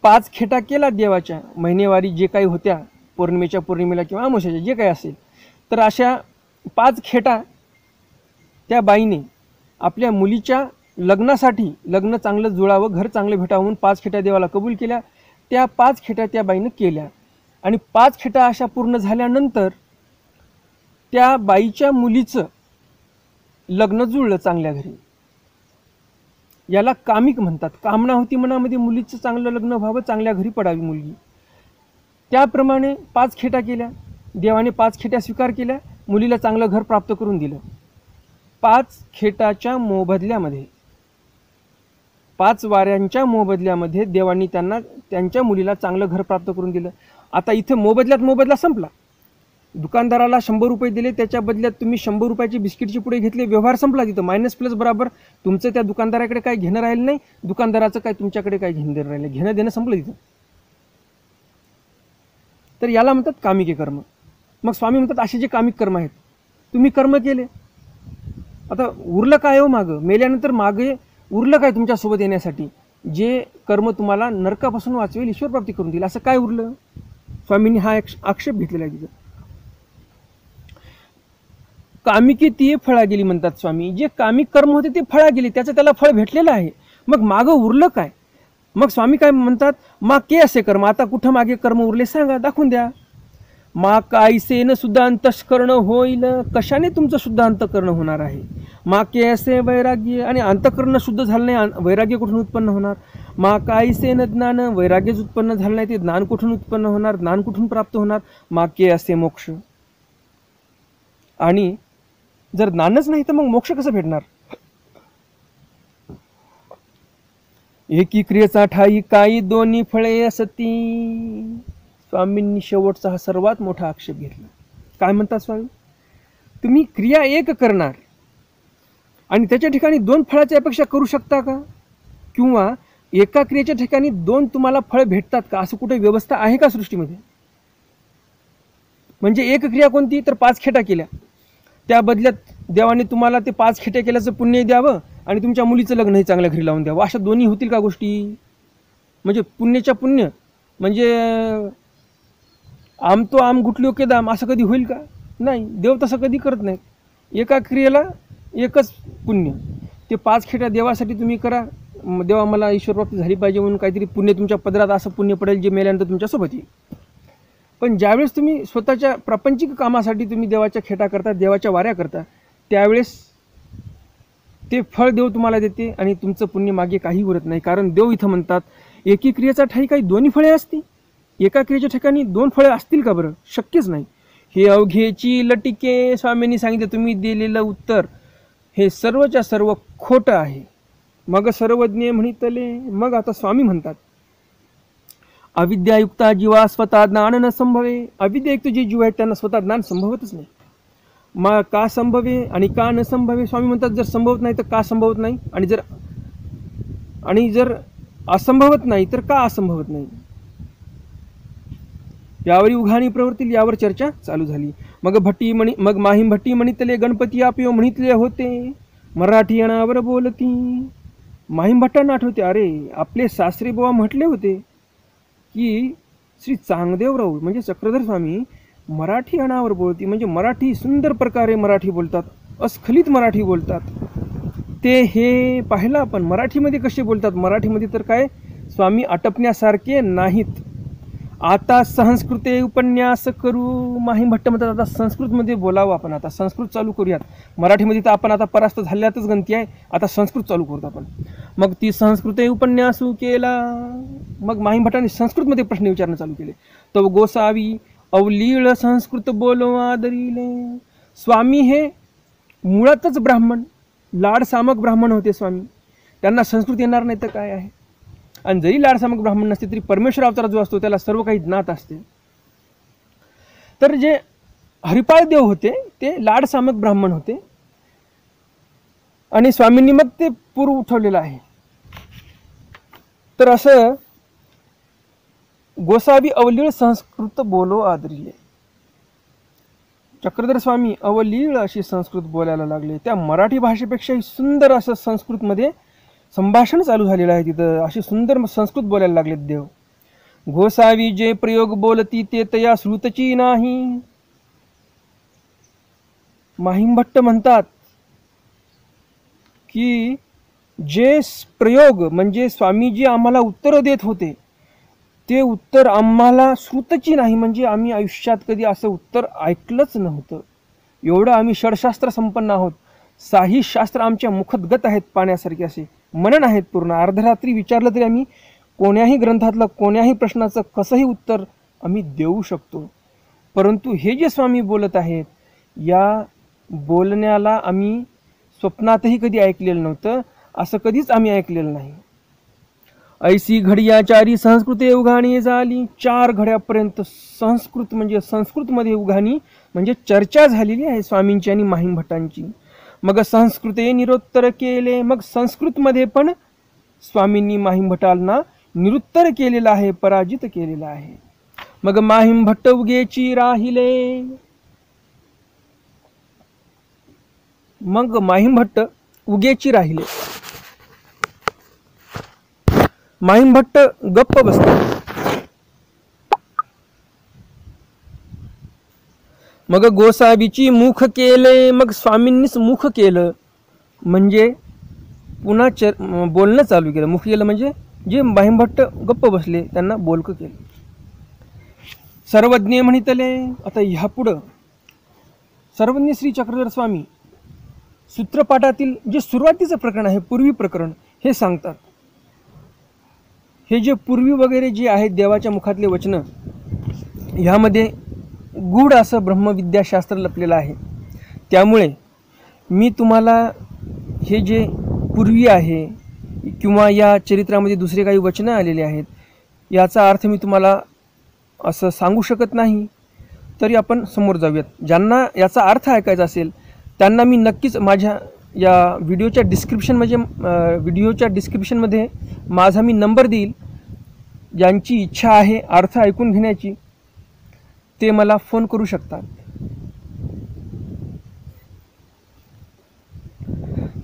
5 खेटा केला देवाच्या, महिनेवारी जे काही होत्या, पौर्णिमेच्या पौर्णिमेला किंवा अमावस्याच्या जे काही असेल, तर अशा 5 खेटा त्या बाईने आपल्या मुलीच्या लग्नासाठी, लग्न चांगलं जुळावं, घर चांगलं भेटावं म्हणून 5 खेटा देवाला कबूल केल्या. त्या 5 खेटा त्या बाईनं केल्या आणि 5 खेटा अशा पूर्ण झाल्यानंतर त्या बाईच्या मुलीचं लग्न जुळलं चांगल्या घरी. याला कामिक म्हणतात. कामना होती मनामध्ये मुलीचं चांगलं लग्न व्हावं, चांगल्या घरी पडावी मुलगी. त्याप्रमाणे 5 खेटा केल्या, देवाने 5 खेट्या स्वीकार केल्या, मुलीला चांगलं घर प्राप्त करून दिलं. 5 खेटाच्या मोबदल्यामध्ये, 5 वाऱ्यांच्या मोबदल्यामध्ये देवांनी त्यांना त्यांच्या मुलीला चांगलं घर प्राप्त करून दिलं. आता इथं मोबदल्यात मोबदला संपला. दुकानदाराला 100 रुपये दिले, त्याच्या बदल्यात तुम्ही 100 रुपयाची बिस्किटची पुडे घेतले, व्यवहार संपला. तिथं मायनस प्लस बराबर. तुमचं त्या दुकानदाराकडे काय घेणं राहिलं नाही, दुकानदाराचं काय तुमच्याकडे काय घेणं देणं राहिलं, घेणं देणं संपलं तिथं. तर याला म्हणतात कामिके कर्म. मग स्वामी म्हणतात असे जे कामिक कर्म आहेत तुम्ही कर्म केले, आता उरलं काय हो मागं? मेल्यानंतर मागे उरलं काय तुमच्यासोबत येण्यासाठी? जे कर्म तुम्हाला नरकापासून वाचवेल, ईश्वर प्राप्ती करून देईल, असं काय उरलं? स्वामींनी हा आक्षेप घेतलेला आहे तिथं. कामिकी ती फळा गेली म्हणतात स्वामी. जे कामिक कर्म होते ते फळा गेली, त्याचं त्याला फळ भेटलेलं आहे. मग मागं उरलं काय? मग स्वामी काय म्हणतात? मा के असे कर्म. आता कुठं मागे कर्म उरले सांगा, दाखवून द्या. मा कायसेन सुद्धा अंतःकरण होईल. कशाने तुमचं शुद्ध अंतःकरण होणार आहे? मा के असे वैराग्य, आणि अंतःकरण शुद्ध झालं नाही, वैराग्य कुठून उत्पन्न होणार? मा कायसेन ज्ञान, वैराग्यच उत्पन्न झालं नाही, ते ज्ञान कुठून उत्पन्न होणार? ज्ञान कुठून प्राप्त होणार? मा के असे मोक्ष. आणि जर ज्ञानच नाही तर मग मोक्ष कसं भेटणार? एकी क्रियेचा ठाई काही दोन्ही फळे असती. स्वामींनी शेवटचा हा सर्वात मोठा आक्षेप घेतला. काय म्हणतात स्वामी? तुम्ही क्रिया एक करणार आणि त्याच्या ठिकाणी 2 फळाची अपेक्षा करू शकता का? किंवा एका क्रियेच्या ठिकाणी 2 तुम्हाला फळ भेटतात का? असं कुठे व्यवस्था आहे का सृष्टीमध्ये? म्हणजे एक क्रिया कोणती, तर 5 खेटा केल्या, त्या बदल्यात देवाने तुम्हाला ते 5 खेटे केल्याचं पुण्य द्यावं आणि तुमच्या मुलीचं लग्नही चांगल्या घरी लावून द्यावं. अशा दोन्ही होतील का गोष्टी? म्हणजे पुण्याच्या पुण्य म्हणजे आम तो आम गुटलो के दाम असं कधी होईल का? नाही, देव तसं कधी करत नाहीत. एका क्रियेला एकच पुण्य. ते 5 खेट्या देवासाठी तुम्ही करा, देवा मला ईश्वरप्राप्ती झाली पाहिजे म्हणून काहीतरी पुण्य तुमच्या पदरात असं पुण्य पडेल जे मेल्यानंतर तुमच्यासोबत येईल. पण ज्यावेळेस तुम्ही स्वतःच्या प्रापंचिक कामासाठी तुम्ही देवाच्या खेटा करता, देवाच्या वाऱ्या करता, त्यावेळेस ते फळ देव तुम्हाला देते आणि तुमचं पुण्य मागे काही उरत नाही. कारण देव इथं म्हणतात एकी क्रियेचा ठाई काही दोन्ही फळे असतील. एका क्रियेच्या ठिकाणी 2 फळे असतील का बरं? शक्यच नाही. हे अवघेची लटिके स्वामींनी सांगितलं, तुम्ही दिलेलं उत्तर हे सर्वच्या सर्व खोटं आहे. मग सर्वज्ञ म्हणितले. मग आता स्वामी म्हणतात अविद्यायुक्ता जीवा स्वतः ज्ञान न संभवे. अविद्यायुक्त जे जीव आहेत त्यांना स्वतः ज्ञान संभवतच नाही. मग का संभवे आणि का न संभवे? स्वामी म्हणतात जर संभवत नाही तर का संभवत नाही, आणि जर असंभवत नाही तर का असंभवत नाही. यावरी उघाणी प्रवृत्ती, यावर चर्चा चालू झाली. मग माहीम भट्टी म्हणितले गणपती आपियो म्हणितले होते, मराठी अणावर बोलती. माहीम भट्टांना आठवते, अरे आपले सासरे बुवा म्हटले होते की श्री चांगदेवराव म्हणजे चक्रधर स्वामी मराठी अणावर बोलती, म्हणजे मराठी सुंदर प्रकारे मराठी बोलतात, अस्खलित मराठी बोलतात. ते हे पाहिलं आपण मराठीमध्ये कसे बोलतात. मराठीमध्ये तर काय स्वामी आटपण्यासारखे नाहीत. आता संस्कृते उपन्यास करू. माहीम भट्ट म्हणतात आता संस्कृतमध्ये बोलावं आपण, आता संस्कृत चालू करूयात. मराठीमध्ये तर आपण आता परास्त झाल्यातच गणती आहे, आता संस्कृत चालू करूत आपण. मग ती संस्कृते उपन्यासू केला. मग माहीम भट्टाने संस्कृतमध्ये प्रश्न विचारणं चालू केले. तो गोसावी अवलीळ संस्कृत बोलो आदरिले. स्वामी हे मुळातच ब्राह्मण, लाडसामक ब्राह्मण होते स्वामी. त्यांना संस्कृत येणार नाही तर काय आहे. आणि जरी लाडसामक ब्राह्मण नसते तरी परमेश्वर अवतार जो असतो त्याला सर्व काही ज्ञात असते. तर जे हरिपाळ देव होते ते लाडसामक ब्राह्मण होते आणि स्वामींनी मग ते पूर्व उठवलेलं आहे. तर असं गोसावी अवलीळ संस्कृत बोलो आदरिले. चक्रधर स्वामी अवलीळ अशी संस्कृत बोलायला लागले. त्या मराठी भाषेपेक्षाही सुंदर असं संस्कृतमध्ये संभाषण चालू झालेलं आहे. तिथं अशी सुंदर संस्कृत बोलायला लागलेत देव. गोसावी जे प्रयोग बोलती ते तया श्रुतची नाही. माहीम भट्ट म्हणतात की जे प्रयोग म्हणजे स्वामीजी आम्हाला उत्तर देत होते ते उत्तर आम्हाला श्रुतची नाही, म्हणजे आम्ही आयुष्यात कधी असं उत्तर ऐकलंच नव्हतं. एवढं आम्ही षडशास्त्र संपन्न आहोत. साही शास्त्र आमच्या मुखतगत आहेत, पाण्यासारखे असे मनन आहेत पूर्ण. अर्धरात्री विचारलं तरी आम्ही कोण्याही ग्रंथातलं कोण्याही प्रश्नाचं कसंही उत्तर आम्ही देऊ शकतो. परंतु हे जे स्वामी बोलत आहेत या बोलण्याला आम्ही स्वप्नातही कधी ऐकलेलं नव्हतं, असं कधीच आम्ही ऐकलेलं नाही. ऐसी घडिया चारी संस्कृते उघाणी झाली. 4 घड्यापर्यंत संस्कृत म्हणजे संस्कृतमध्ये उघाणी म्हणजे चर्चा झालेली आहे स्वामींची आणि माहीम भट्टांची. मग संस्कृते निरुत्तर केले. मग संस्कृतमध्ये पण स्वामींनी माहीम भट्टांना निरुत्तर केलेलं आहे, पराजित केलेलं आहे. मग माहीम भट्ट उगेची राहिले. मग माहीम भट्ट उगेची राहिले. माहीम भट्ट गप्प बसले. मग गोसावीची मुख केले. मग स्वामींनीच मुख केलं म्हणजे पुन्हा बोलणं चालू केलं. मुख केलं म्हणजे जे माहीम भट्ट गप्प बसले त्यांना बोलकं केलं. सर्वज्ञ म्हणितले. आता ह्यापुढं सर्वज्ञ श्री चक्रधर स्वामी सूत्रपाठातील जे सुरुवातीचं प्रकरण आहे, पूर्वी प्रकरण, हे सांगतात. हे जे पूर्वी वगैरे जे आहेत देवाच्या मुखातले वचनं, ह्यामध्ये गूढ असं ब्रह्मविद्याशास्त्र लपलेलं आहे. त्यामुळे मी तुम्हाला हे जे पूर्वी आहे किंवा या चरित्रामध्ये दुसरे काही वचनं आलेले आहेत याचा अर्थ मी तुम्हाला असं सांगू शकत नाही. तरी आपण समोर जाऊयात. ज्यांना याचा अर्थ ऐकायचा असेल त्यांना मी नक्कीच माझ्या या व्हिडिओच्या डिस्क्रिप्शनमध्ये माझा मी नंबर देईल. ज्यांची इच्छा आहे अर्थ ऐकून घेण्याची ते मला फोन करू शकतात.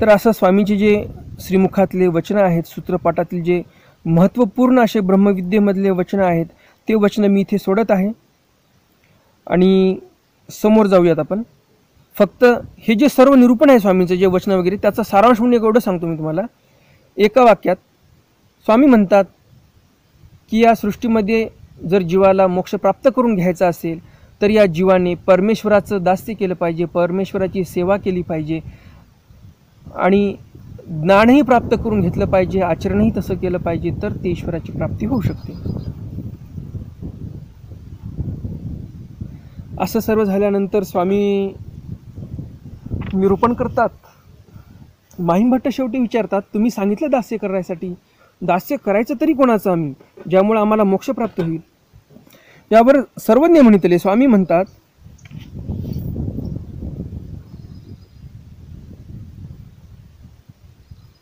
तर असं स्वामींचे जे श्रीमुखातले वचनं आहेत, सूत्रपाठातील जे महत्त्वपूर्ण असे ब्रह्मविद्येमधले वचनं आहेत, ते वचनं मी इथे सोडत आहे. आणि समोर जाऊयात आपण. फक्त हे जे सर्व निरूपण आहे स्वामींचं जे वचनं वगैरे, त्याचा सारांश म्हणून एवढं सांगतो मी तुम्हाला. एका वाक्यात स्वामी म्हणतात की या सृष्टीमध्ये जर जीवाला मोक्ष प्राप्त करून घ्यायचा असेल तर या जीवाने परमेश्वराचं दास्य केलं पाहिजे, परमेश्वराची सेवा केली पाहिजे आणि ज्ञानही प्राप्त करून घेतलं पाहिजे, आचरणही तसं केलं पाहिजे, तर ते ईश्वराची प्राप्ती होऊ शकते. असं सर्व झाल्यानंतर स्वामी निरूपण करतात. माहिमभट्ट शेवटी विचारतात, तुम्ही सांगितलं दास्य करायसाठी, दास्य करायचं तरी कोणाचं आम्ही, ज्यामुळे आम्हाला मोक्ष प्राप्त होईल. यावर सर्वज्ञ म्हणितले स्वामी म्हणतात,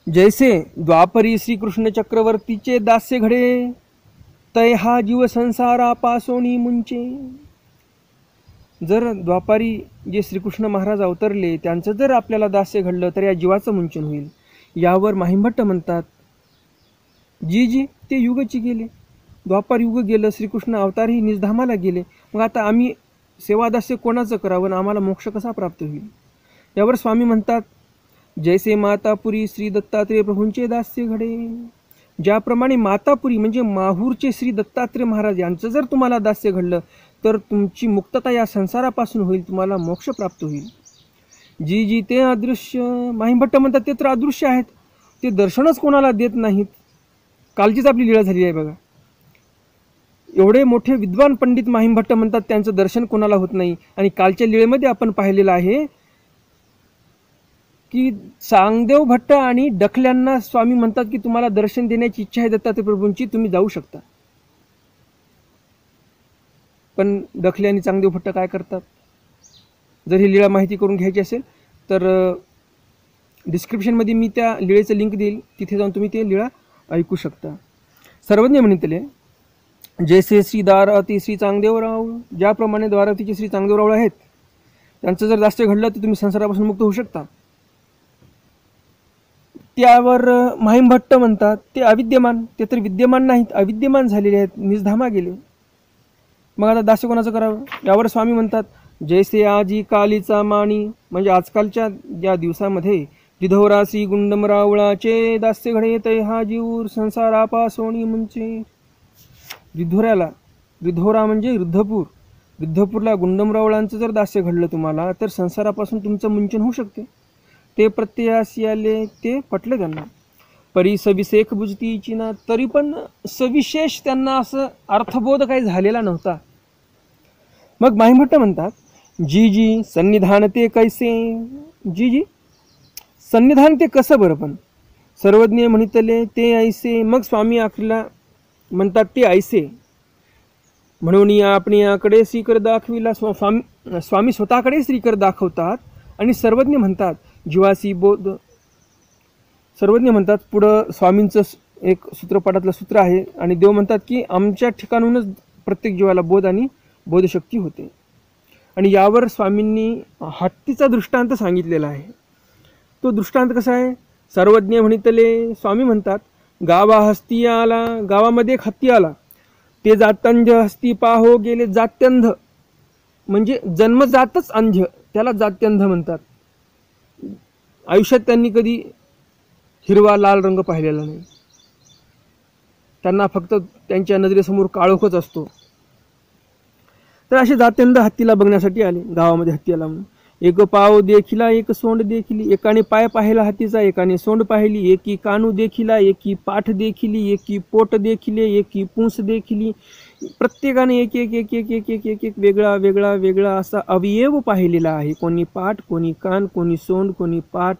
जैसे द्वापरी श्रीकृष्ण चक्रवर्तीचे दास्य घडे, तै हा जीव संसारापासोनी मुंचे. जर द्वापारी जे श्रीकृष्ण महाराज अवतरले त्यांचं जर आपल्याला दास्य घडलं तर या जीवाचं मुंचन होईल. यावर माहिमभट्ट म्हणतात, जी ते युगची गेले, द्वापार युग गेलं, श्रीकृष्ण अवतारही निजधामाला गेले, मग आता आम्ही सेवादास्य कोणाचं करावं, आम्हाला मोक्ष कसा प्राप्त होईल. यावर स्वामी म्हणतात, जैसे मातापुरी श्री दत्तात्रेय प्रभूंचे दास्य घडे. ज्याप्रमाणे मातापुरी म्हणजे माहूरचे श्री दत्तात्रेय महाराज यांचं जर तुम्हाला दास्य घडलं तर तुमची मुक्तता या संसारापासून होईल, तुम्हाला मोक्ष प्राप्त होईल. जी ते अदृश्य. माहिमभट्ट म्हणतात, ते तर अदृश्य आहेत, ते दर्शनच कोणाला देत नाहीत. कालचीच आपली लीळा झाली आहे बघा. एवढे मोठे विद्वान पंडित माहिमभट्ट म्हणतात त्यांचं दर्शन कोणाला होत नाही. आणि कालच्या लीळेमध्ये आपण पाहिलेलं आहे की चांगदेव भट्ट आणि डखल्यांना स्वामी म्हणतात की तुम्हाला दर्शन देण्याची इच्छा आहे दत्तात्रेय प्रभूंची, तुम्ही जाऊ शकता. पण डखले आणि चांगदेव भट्ट काय करतात, जर ही लीळा माहिती करून घ्यायची असेल तर डिस्क्रिप्शनमध्ये मी त्या लीळेचं लिंक देईल, तिथे जाऊन तुम्ही ते लीळा ऐकू शकता. सर्वज्ञ म्हणितले, जैसे श्री द्वारावती श्री चांगदेवराव, ज्याप्रमाणे द्वारावतीचे श्री चांगदेवराव आहेत त्यांचं जर दास्य घडलं तर तुम्ही संसारापासून मुक्त होऊ शकता. त्यावर माहिमभट्ट म्हणतात, ते अविद्यमान, ते तर विद्यमान नाहीत, अविद्यमान झालेले आहेत, निजधामा गेले, मग आता दास्य कोणाचं करावं. यावर स्वामी म्हणतात, जैसे आजी कालीचा माणी, म्हणजे आजकालच्या या दिवसामध्ये रिधोरा श्री गुंडमरावळाचे दास्य घडे, तै हा जीव संसारापासोनी मुंचे. रिधोरा म्हणजे रिद्धपूरला गुंडमरावळांचं जर दास्य घडलं तुम्हाला तर संसारापासून तुमचं मुंचन होऊ शकते. ते प्रत्ययासी आले, ते पटलं त्यांना. परी सविशेष बुजतीची ना, तरी पण सविशेष त्यांना असं अर्थबोध काही झालेला नव्हता. मग माहिमभट्ट म्हणतात, जी सन्निधान ते कैसे. जी सन्निधान ते कसं बरं. पण सर्वज्ञ म्हणितले ते ऐसे. मग स्वामी आखरीला म्हणतात ते ऐसे म्हणून आपण याकडे श्रीकर दाखविला. स्वामी स्वतःकडे श्रीकर दाखवतात आणि सर्वज्ञ म्हणतात जीवासी बोध. सर्वज्ञ म्हणतात पुढं स्वामींचं एक सूत्रपाठातलं सूत्र आहे आणि देव म्हणतात की आमच्या ठिकाणूनच प्रत्येक जीवाला बोध आणि बोधशक्ती होते. आणि यावर स्वामींनी हत्तीचा दृष्टांत सांगितलेला आहे. तो दृष्टांत कसा आहे. सर्वज्ञ म्हणितले स्वामी म्हणतात, हस्ती आला, गावामध्ये एक हत्ती आला, ते जात्यंध हस्ती पाहो गेले. जात्यंध म्हणजे जन्मजातच अंध, त्याला जात्यंध म्हणतात. आयुष्यात त्यांनी कधी हिरवा लाल रंग पाहिलेला नाही, त्यांना फक्त त्यांच्या नजरेसमोर काळोखच असतो. तर असे जात्यंध हत्तीला बघण्यासाठी आले. गावामध्ये हत्ती आला म्हणून. एक पाव देखिला एक सोंड देखिली. एकाने पाय पाहिला हत्तीचा, एकाने सोंड पाहिली. एकी कानू देखिला, एकी पाठ देखिली, एकी पोट देखिले, एकी पूंस देखिली. प्रत्येकाने एक एक एक एक एक एक एक एक वेगळा वेगळा वेगळा असा अवयव पाहिलेला आहे. कोणी पाठ, कोणी कान, कोणी सोंड, कोणी पाठ,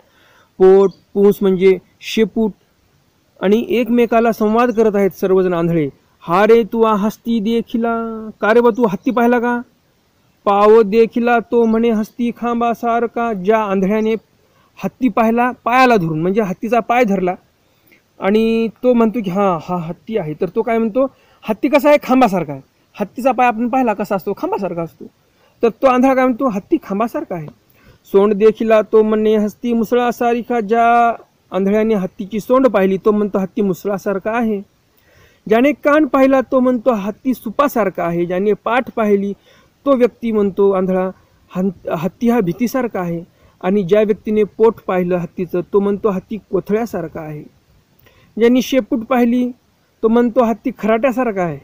पोट, पूंस म्हणजे शेपूट. आणि एकमेकाला संवाद करत आहेत सर्वजण आंधळे. हा रे तू हस्ती देखिला. का रे बा तू हत्ती पाहिला का. पाव देखिला, तो म्हणे हस्ती खांबासारखा. ज्या आंधळ्याने हत्ती पाहिला पायाला धरून म्हणजे हत्तीचा पाय धरला आणि तो म्हणतो की हा हत्ती आहे, तर तो काय म्हणतो, हत्ती कसा आहे, खांबासारखा आहे. हत्तीचा पाय आपण पाहिला कसा असतो, खांबासारखा असतो. तर तो आंधळा काय म्हणतो, हत्ती खांबासारखा आहे. सोंड देखिला तो म्हणे हस्ती मुसळासारखा. ज्या आंधळ्याने हत्तीची सोंड पाहिली तो म्हणतो हत्ती मुसळासारखा आहे. ज्याने कान पाहिला तो म्हणतो हत्ती सुपासारखा आहे. ज्याने पाठ पाहिली तो व्यक्ती म्हणतो आंधळा हत्ती हा भीतीसारखा आहे. आणि ज्या व्यक्तीने पोट पाहिलं हत्तीचं तो म्हणतो हत्ती कोथळ्यासारखा आहे. ज्यांनी शेपूट पाहिली तो म्हणतो हत्ती खराट्यासारखा आहे.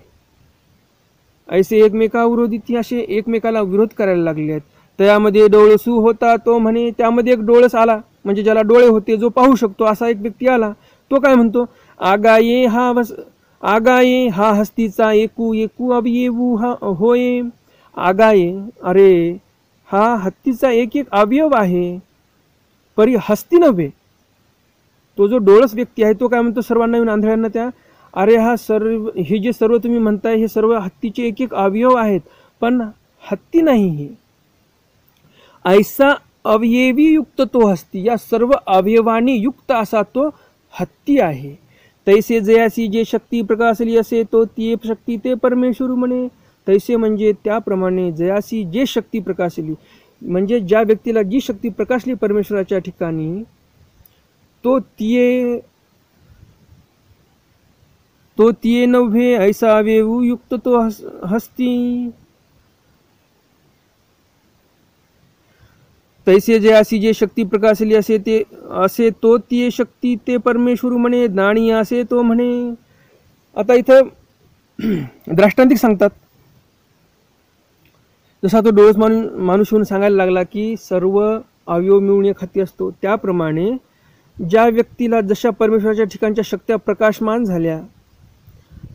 ऐसे एकमेकाविरोधी ती असे एकमेकाला विरोध करायला लागले आहेत. त्यामध्ये डोळसू होता तो म्हणे, त्यामध्ये एक डोळस आला म्हणजे ज्याला डोळे होते जो पाहू शकतो असा एक व्यक्ती आला. तो काय म्हणतो, आगाये हा हस्तीचा एकू एकू अवयवू हा होय. आगाये, अरे हा हत्तीचा एक एक अवयव आहे, परी हस्ती नव्हे. तो जो डोळस व्यक्ती आहे तो काय म्हणतो सर्वांना येऊन आंधळ्यांना त्या, अरे हे जे सर्व तुम्ही म्हणताय हे सर्व हत्तीचे एक एक अवयव आहेत, पण हत्ती नाही. हे ऐसा अवयवी युक्त तो हस्ती, या सर्व अवयवांनी युक्त असा तो हत्ती आहे. तैसे जयासी जे शक्ती प्रकाशली असे तो ती शक्ती ते परमेश्वर म्हणे. तैसे म्हणजे त्याप्रमाणे जयासी जे शक्ती प्रकाशली, म्हणजे ज्या व्यक्तीला जी शक्ती प्रकाशली परमेश्वराच्या ठिकाणी तो तिये नव्हे. ऐसा अवयव युक्त तो हस्ती. तैसे जे अशी जे शक्ती प्रकाशली असे तो ती शक्ती ते परमेश्वर म्हणे. नाणी असे तो म्हणे. आता इथं दृष्टांतिक सांगतात. जसा तो डोळस माणूस येऊन सांगायला लागला की सर्व अवयव मिळून एक हत्ती असतो, त्याप्रमाणे ज्या व्यक्तीला जशा परमेश्वराच्या ठिकाणच्या शक्त्या प्रकाशमान झाल्या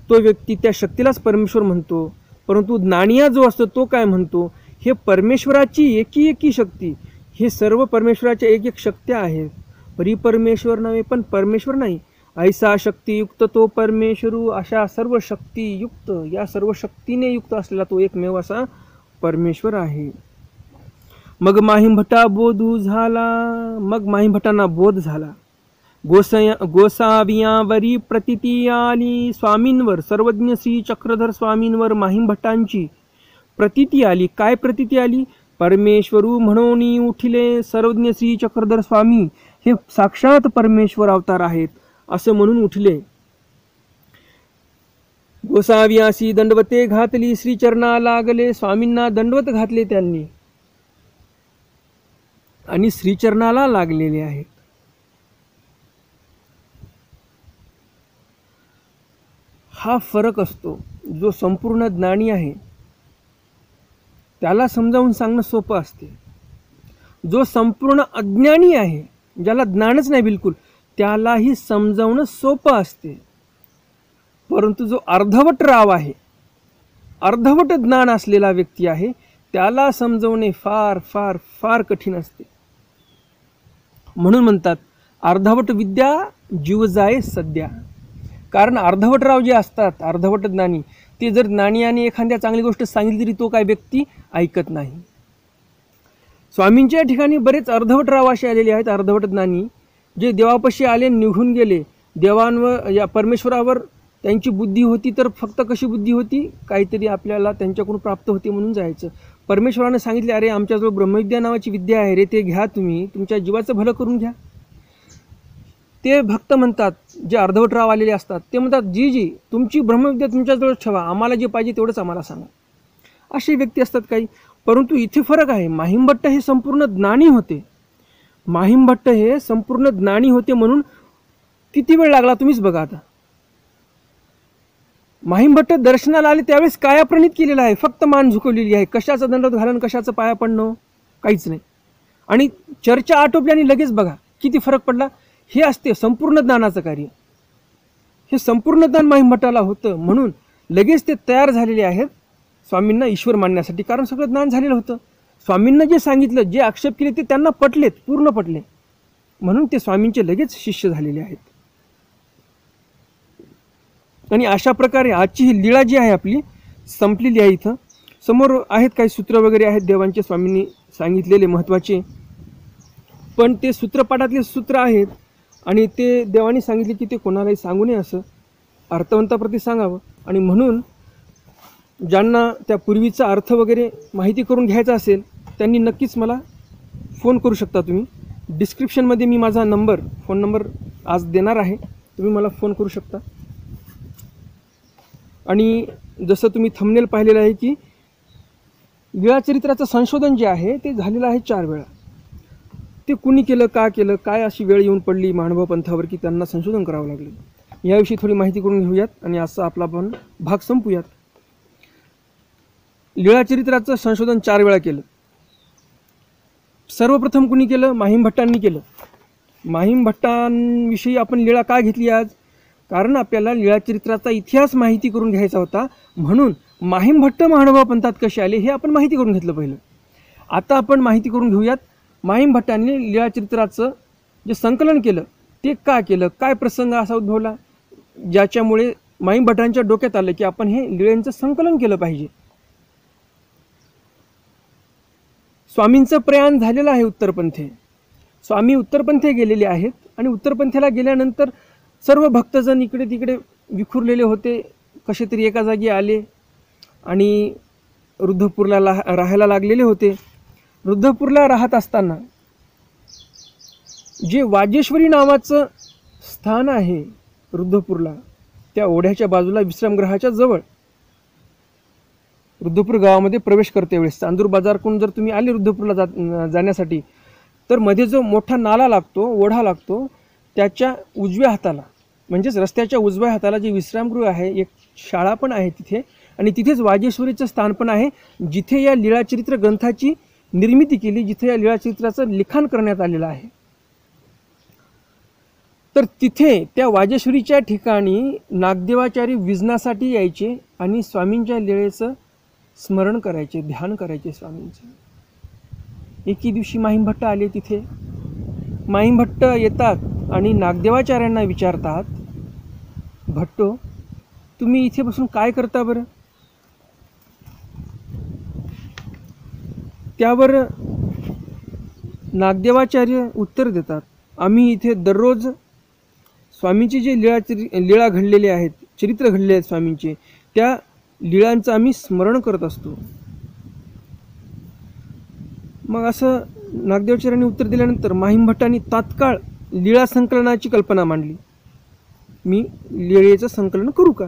तो व्यक्ती त्या शक्तीलाच परमेश्वर म्हणतो. परंतु नाणिया जो असतो तो काय म्हणतो, हे परमेश्वराची एकी शक्ती, हे सर्व परमेश्वराच्या एक एक शक्त्या आहेत. परिपरमेश्वर नव्हे, पण परमेश्वर नाही. ऐसा शक्तियुक्त तो परमेश्वरू, अशा सर्व शक्तियुक्त, या सर्व शक्तीने युक्त असलेला तो एकमेव असा परमेश्वर आहे. मग माहिमभटा बोधू झाला. मग माहिमभटांना बोध झाला. गोसावियांवरी प्रतिती आली. स्वामींवर, सर्वज्ञ श्री चक्रधर स्वामींवर माहिमभटांची प्रतिती आली. काय प्रतिती आली, परमेश्वरू म्हणून उठिले. सर्वज्ञ श्री चक्रधर स्वामी हे साक्षात परमेश्वर अवतार आहेत असं म्हणून उठले. गोसावियासी दंडवते घातली. श्रीचरणा लागले. स्वामींना दंडवत घातले त्यांनी आणि श्रीचरणाला लागलेले आहेत. हा फरक असतो. जो संपूर्ण ज्ञानी आहे त्याला समजावून सांगणं सोपं असते. जो संपूर्ण अज्ञानी आहे, ज्याला ज्ञानच नाही बिलकुल, त्यालाही समजावणं सोपं असते. परंतु जो अर्धवट राव आहे, अर्धवट ज्ञान असलेला व्यक्ती आहे, त्याला समजवणे फार फार फार कठीण असते. म्हणून म्हणतात अर्धवट विद्या जीव जाय सध्या. कारण अर्धवट राव जे असतात, अर्धवट ज्ञानी, ते जर ज्ञानीयाने एखाद्या चांगली गोष्ट सांगितली तरी तो काय व्यक्ती ऐकत नाही. स्वामींच्या ठिकाणी बरेच अर्धवट राव असे आलेले आहेत, अर्धवट ज्ञानी, जे देवापाशी आले निघून गेले. देवांवर, या परमेश्वरावर त्यांची बुद्धी होती, तर फक्त कशी बुद्धी होती, काहीतरी आपल्याला त्यांच्याकडून प्राप्त होते म्हणून जायचं. परमेश्वरानं सांगितले, अरे आमच्याजवळ ब्रह्मविद्या नावाची विद्या आहे रे, ते घ्या, तुम्ही तुमच्या जीवाचं भलं करून घ्या. ते भक्त म्हणतात, जे अर्धवट राव आलेले असतात, ते म्हणतात, जी तुमची ब्रह्मविद्या तुमच्याजवळ ठेवा, आम्हाला जे पाहिजे तेवढंच आम्हाला सांगा. असे व्यक्ती असतात काही. परंतु इथे फरक आहे. माहिमभट्ट हे संपूर्ण ज्ञानी होते. माहिमभट्ट हे संपूर्ण ज्ञानी होते म्हणून किती वेळ लागला तुम्हीच बघा. आता माहिमभट्ट दर्शनाला आले त्यावेळेस कायाप्रणित केलेलं आहे, फक्त मान झुकवलेली आहे. कशाचं दंडवत घालणं, कशाचं पाया पडणं, काहीच नाही. आणि चर्चा आटोपल्याने लगेच बघा किती फरक पडला. हे असते संपूर्ण ज्ञानाचं कार्य. हे संपूर्ण ज्ञान माहिमभट्टाला होतं म्हणून लगेच ते तयार झालेले आहेत स्वामींना ईश्वर मानण्यासाठी. कारण सगळं ज्ञान झालेलं होतं. स्वामींना जे सांगितलं, जे आक्षेप केले ते त्यांना पटलेत, पूर्ण पटले, म्हणून ते स्वामींचे लगेच शिष्य झालेले आहेत. आणि अशा प्रकारे आजची ही लीळा जी आहे आपली संपलेली आहे. इथं समोर आहेत काही सूत्र वगैरे आहेत देवांचे, स्वामींनी सांगितलेले महत्त्वाचे, पण ते सूत्रपाठातले सूत्र आहेत आणि ते देवांनी सांगितले की ते कोणालाही सांगू नये, असं अर्थवंताप्रती सांगावं. आणि म्हणून ज्यांना त्या पूर्वीचा अर्थ वगैरे माहिती करून घ्यायचा असेल त्यांनी नक्कीच मला फोन करू शकता. तुम्ही डिस्क्रिप्शनमध्ये मी माझा फोन नंबर आज देणार आहे, तुम्ही मला फोन करू शकता. आणि जसं तुम्ही थंबनेल पाहिलेलं आहे की लीळाचरित्राचं संशोधन जे आहे ते झालेलं आहे 4 वेळा. ते कुणी केलं, का केलं, काय अशी वेळ येऊन पडली महानुभाव पंथावर की त्यांना संशोधन करावं लागलं, याविषयी थोडी माहिती करून घेऊयात आणि असा आपला आपण भाग संपूयात. लीळाचरित्राचं संशोधन 4 वेळा केलं. सर्वप्रथम कुणी केलं? माहीम भट्टांनी केलं. माहीम भट्टांविषयी आपण लीळा का घेतली आज? कारण आपल्याला लीळाचरित्राचा इतिहास माहिती करून घ्यायचा होता, म्हणून माहीम भट्ट महानुभाव पंथात कसे आले हे आपण माहिती करून घेतलं पहिलं. आता आपण माहिती करून घेऊयात माहीम भट्टांनी लीळाचरित्राचं जे संकलन केलं ते का केलं, काय प्रसंग असा उद्भवला ज्याच्यामुळे माहीम भट्टांच्या डोक्यात आलं की आपण हे लीळेंचं संकलन केलं पाहिजे. स्वामींचं प्रयाण झालेलं आहे उत्तरपंथे. स्वामी उत्तरपंथे गेलेले आहेत आणि उत्तरपंथेला गेल्यानंतर सर्व भक्तजन इकडे तिकडे विखुरलेले होते, कसे तरी एका जागी आले आणि रुद्धपूरला राहायला लागलेले होते. रुद्धपूरला राहत असताना जे वाजेश्वरी नावाचं स्थान आहे रुद्धपूरला, त्या ओढ्याच्या बाजूला विश्रामगृहाच्या जवळ रुद्धपूर गावामध्ये प्रवेश करते वेळेस चांदूर बाजारकडून जर तुम्ही आले रुद्धपूरला जाण्यासाठी तर मध्ये जो मोठा नाला लागतो, ओढा लागतो, त्याच्या उजव्या हाताला म्हणजेच रस्त्याच्या उजव्या हाताला जे विश्रामगृह आहे, एक शाळा पण आहे तिथे आणि तिथेच वाजेश्वरीचं स्थान पण आहे, जिथे या लीळाचरित्र ग्रंथाची निर्मिती केली, जिथे या लीळाचरित्राचं लिखाण करण्यात आलेलं आहे. तर तिथे त्या वाजेश्वरीच्या ठिकाणी नागदेवाचार्य विजनासाठी यायचे आणि स्वामींच्या लीळेचं स्मरण करायचे, ध्यान करायचे स्वामींचं. एके दिवशी माहीम भट्ट आले तिथे. माहीम भट्ट येतात आणि नागदेवाचार्यांना विचारतात, भट्टो तुम्ही इथे बसून काय करता बरं? त्यावर नागदेवाचार्य उत्तर देतात, आम्ही इथे दररोज स्वामींचे जे लीळा घडलेले आहेत, चरित्र घडलेले आहेत स्वामींचे, त्या लीळांचं आम्ही स्मरण करत असतो. मग असं नागदेवाचार्यांनी उत्तर दिल्यानंतर माहीम भट्टांनी तात्काळ लीळा संकलनाची कल्पना मांडली. मी लीळेचं संकलन करू का?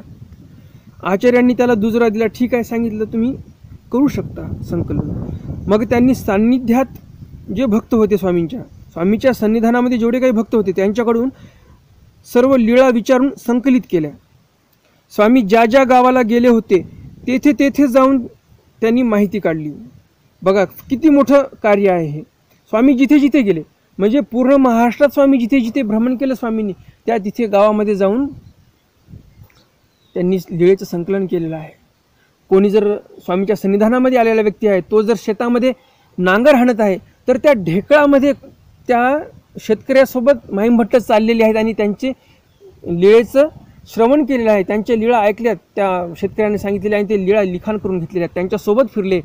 आचार्यांनी त्याला दुजोरा दिला. ठीक आहे, सांगितलं तुम्ही करू शकता संकलन. मग त्यांनी सान्निध्यात जे भक्त होते स्वामीच्या सन्निधानामध्ये जेवढे काही भक्त होते त्यांच्याकडून सर्व लीळा विचारून संकलित केल्या. स्वामी ज्या ज्या गावाला गेले होते तेथे तेथे जाऊन त्यांनी माहिती काढली. बघा किती मोठं कार्य आहे हे. स्वामी जिथे जिथे गेले म्हणजे पूर्ण महाराष्ट्रात स्वामी जिथे जिथे भ्रमण केलं स्वामींनी, त्या तिथे गावामध्ये जाऊन त्यांनी लीळेचं संकलन केलेलं आहे. कोणी जर स्वामीच्या सन्निधानामध्ये आलेला व्यक्ती आहे, तो जर शेतामध्ये नांगर हाणत आहे तर त्या ढेकळामध्ये त्या शेतकऱ्यासोबत माहीम भट्ट चाललेले आहेत आणि त्यांचे लीळेचं श्रवण केलेलं आहे, त्यांच्या लीळा ऐकल्यात, त्या शेतकऱ्याने सांगितलेल्या आणि ते लीळा लिखाण करून घेतलेल्या आहेत, त्यांच्यासोबत फिरले.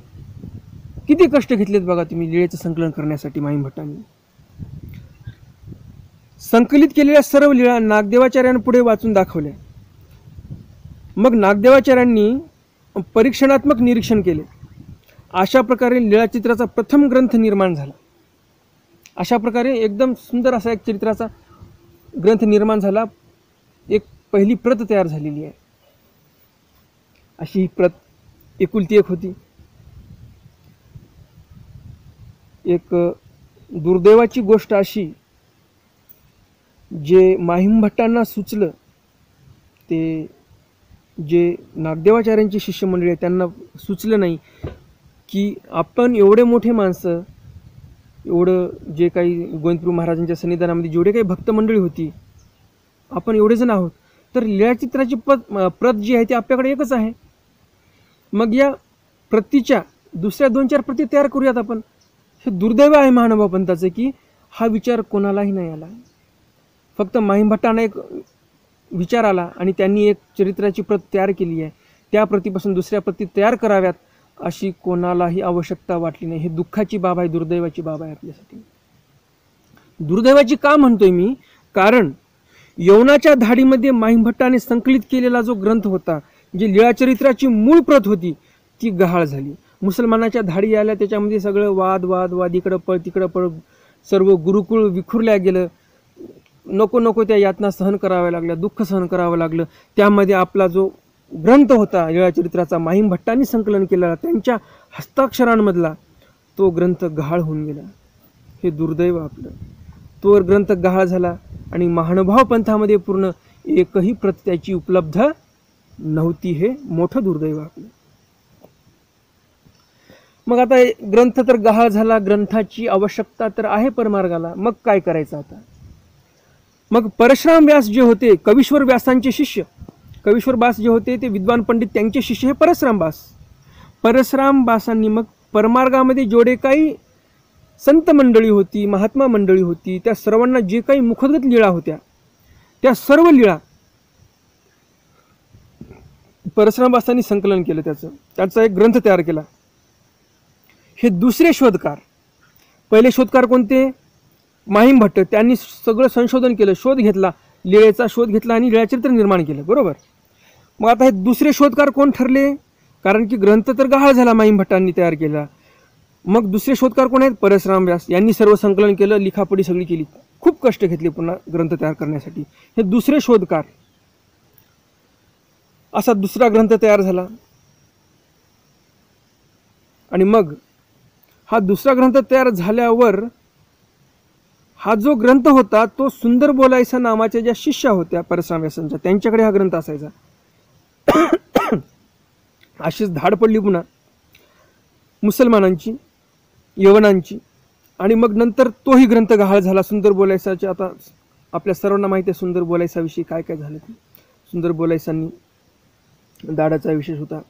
किती कष्ट घेतलेत बघा तुम्ही लीळेचं संकलन करण्यासाठी. माहीम भट्टांनी संकलित केलेल्या सर्व लीळा नागदेवाचार्यांपुढे वाचून दाखवल्या. मग नागदेवाचार्यांनी परीक्षणात्मक निरीक्षण केले. अशा प्रकारे लीळाचित्राचा प्रथम ग्रंथ निर्माण झाला. अशा प्रकारे एकदम सुंदर असा एक चरित्राचा ग्रंथ निर्माण झाला. एक पहिली प्रत तयार झालेली आहे. अशी ही प्रत एकुलती एक होती. एक दुर्दैवाची गोष्ट अशी, जे माहीम भट्टांना सुचलं, ते जे नागदेवाचार्यांची शिष्यमंडळी आहे त्यांना सुचलं नाही की आपण एवढे मोठे माणसं, एवढं जे काही गोविंदप्रभू महाराजांच्या सन्निधानामध्ये जेवढे काही भक्तमंडळी होती, आपण एवढे जण आहोत, तर लीळाचित्राची प्रत जी आहे ती आपल्याकडे एकच आहे. मग या प्रतीच्या दुसऱ्या 2-4 प्रती तयार करूयात आपण. हे दुर्दैव आहे महानुभाव पंथाचं की हा विचार कोणालाही नाही आला. फक्त माहीम भट्टांना एक विचार आला आणि त्यांनी एक चरित्राची प्रत तयार केली आहे. त्या प्रतीपासून दुसऱ्या प्रती तयार कराव्यात अशी कोणालाही आवश्यकता वाटली नाही. हे दुःखाची बाब आहे, दुर्दैवाची बाब आहे आपल्यासाठी. दुर्दैवाची का म्हणतोय मी? कारण यवनाच्या धाडीमध्ये माहीम भट्टाने संकलित केलेला जो ग्रंथ होता, जी लीळाचरित्राची मूळ प्रत होती ती गहाळ झाली. मुसलमानाच्या धाडी आल्या, त्याच्यामध्ये सगळं वाद वाद वाद, इकडं पळ तिकडं पळ, सर्व गुरुकुळ विखुरल्या गेलं. नको नको त्या यातना सहन कराव्या लागल्या, दुःख सहन करावं लागलं. त्यामध्ये आपला जो ग्रंथ होता लीळाचरित्राचा, माहीम भट्टांनी संकलन केलेला त्यांच्या हस्ताक्षरांमधला, तो ग्रंथ गहाळ होऊन गेला. हे दुर्दैव आपलं. तो ग्रंथ गहाळ झाला आणि महानुभाव पंथामध्ये पूर्ण एकही प्रत त्याची उपलब्ध नव्हती. हे मोठं दुर्दैव आपलं. मग आता ग्रंथ तर गहाळ झाला, ग्रंथाची आवश्यकता तर आहे परमार्गाला, मग काय करायचं आता? मग परशुराम व्यास जे होते कवीश्वर व्यासांचे शिष्य, कवीश्वर व्यास जे होते ते विद्वान पंडित, त्यांचे शिष्य हे परशुराम व्यास. परशुराम व्यासांनी मग परमार्गामध्ये जेवढे काही संत मंडळी होती, महात्मा मंडळी होती, त्या सर्वांना जे काही मुखगत लीळा होत्या, त्या सर्व लीळा परशुराम व्यासांनी संकलन केलं. त्याचा एक ग्रंथ तयार केला. हे दुसरे शोधकार. पहिले शोधकार कोणते? माहीम भट्ट. त्यांनी सगळं संशोधन केलं, शोध घेतला, लीळेचा शोध घेतला आणि लीळाचरित्र निर्माण केलं. बरोबर. मग आता हे दुसरे शोधकार कोण ठरले? कारण की ग्रंथ तर गहाळ झाला, माहीम भट्टांनी तयार केला. मग दुसरे शोधकार कोण आहेत? परशुराम व्यास. यांनी सर्व संकलन केलं, लिखापडी सगळी केली, खूप कष्ट घेतले पुन्हा ग्रंथ तयार करण्यासाठी. हे दुसरे शोधकार. असा दुसरा ग्रंथ तयार झाला. आणि मग हा दुसरा ग्रंथ तयार झाल्यावर हा जो ग्रंथ होता तो सुंदर बोलायसा नावाच्या ज्या शिष्या होत्या परशुराम व्यासांच्या, त्यांच्याकडे हा ग्रंथ असायचा. अशीच धाड पडली पुन्हा मुसलमानांची, यवनांची. आणि मग नंतर तोही ग्रंथ गहाळ झाला. सुंदर बोलायसाचे आता आपल्या सर्वांना माहिती आहे सुंदर बोलायसाविषयी काय काय झालं ते. सुंदर बोलायसांनी दाडाचा विशेष होता.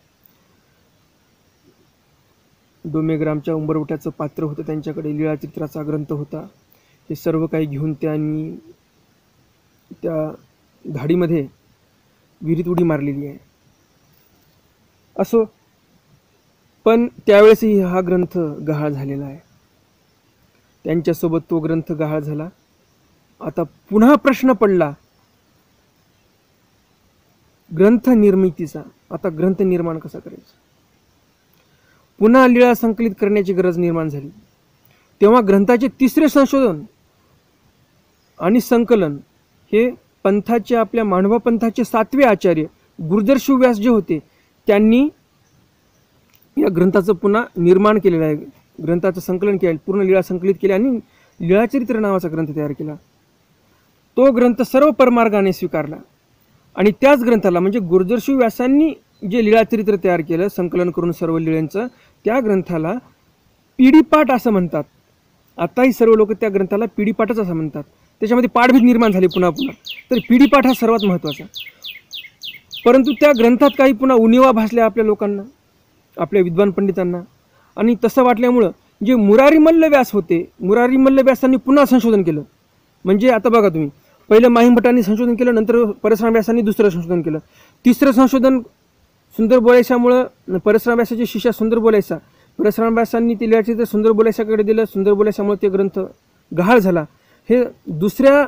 डोमेग्रामच्या उंबरवट्याचं पात्र होतं त्यांच्याकडे, लीळाचित्राचा ग्रंथ होता. हे सर्व काही घेऊन त्यांनी त्या धाडीमध्ये विहिरीत उडी मारलेली आहे. असो, पण त्यावेळेसही हा ग्रंथ गहाळ झालेला आहे. त्यांच्यासोबत तो ग्रंथ गहाळ झाला. आता पुन्हा प्रश्न पडला ग्रंथ निर्मितीचा. आता ग्रंथ निर्माण कसा करायचा? पुन्हा लीळा संकलित करण्याची गरज निर्माण झाली. तेव्हा ग्रंथाचे तिसरे संशोधन आणि संकलन हे पंथाचे, आपल्या मानवा पंथाचे 7वे आचार्य गुर्जरशिव व्यास जे होते, त्यांनी या ग्रंथाचं पुन्हा निर्माण केलेलं आहे. ग्रंथाचं संकलन केलं, पूर्ण लीळा संकलित केली आणि लीळाचरित्र नावाचा ग्रंथ तयार केला. तो ग्रंथ सर्व परमार्गाने स्वीकारला. आणि त्याच ग्रंथाला म्हणजे गुर्जरशिव व्यासांनी जे लीळाचरित्र तयार केलं संकलन करून सर्व लीळांचं, त्या ग्रंथाला पिढीपाठ असं म्हणतात. आताही सर्व लोक त्या ग्रंथाला पिढीपाठच असं म्हणतात. त्याच्यामध्ये पाठभेद निर्माण झाली पुन्हा पुन्हा. तर पिढीपाठ हा सर्वात महत्त्वाचा. परंतु त्या ग्रंथात काही पुन्हा उणिवा भासल्या आपल्या लोकांना, आपल्या विद्वान पंडितांना. आणि तसं वाटल्यामुळं जे मुरारी मल्ल व्यास होते, मुरारी मल्ल व्यासांनी पुन्हा संशोधन केलं. म्हणजे आता बघा तुम्ही, पहिलं माहीम भट्टांनी संशोधन केलं, नंतर परशुराम व्यासांनी दुसरं संशोधन केलं. तिसरं संशोधन सुंदर बोलायशामुळं परशुराम व्यासाचे शिष्य सुंदर बोलायसा, परशुराम व्यासांनी ते लीळाचरित्र सुंदर बोलायशाकडे दिलं. सुंदर बोलायशामुळे ते ग्रंथ गहाळ झाला. हे दुसऱ्या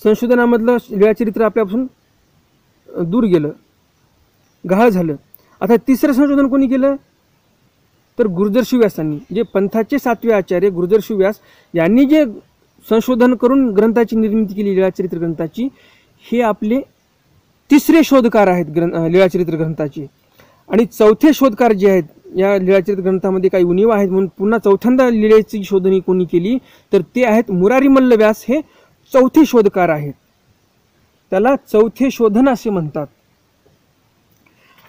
संशोधनामधलं लीळाचरित्र आपल्यापासून दूर गेलं, गहाळ झालं. आता तिसरं संशोधन कोणी केलं? तर गुर्जरशिव व्यासांनी, जे पंथाचे 7वे आचार्य गुर्जरशिव व्यास यांनी जे संशोधन करून ग्रंथाची निर्मिती केली लीळाचरित्र ग्रंथाची, हे आपले तिसरे शोधकार आहेत लीळाचरित्र ग्रंथाचे. आणि चौथे शोधकार जे आहेत या लीळाचरित्र ग्रंथामध्ये काही उणिवा आहेत म्हणून पुन्हा चौथ्यांदा लीळेची शोधणी कोणी केली तर ते आहेत मुरारी मल्ल व्यास. हे चौथे शोधकार आहेत, त्याला चौथे शोधन असे म्हणतात.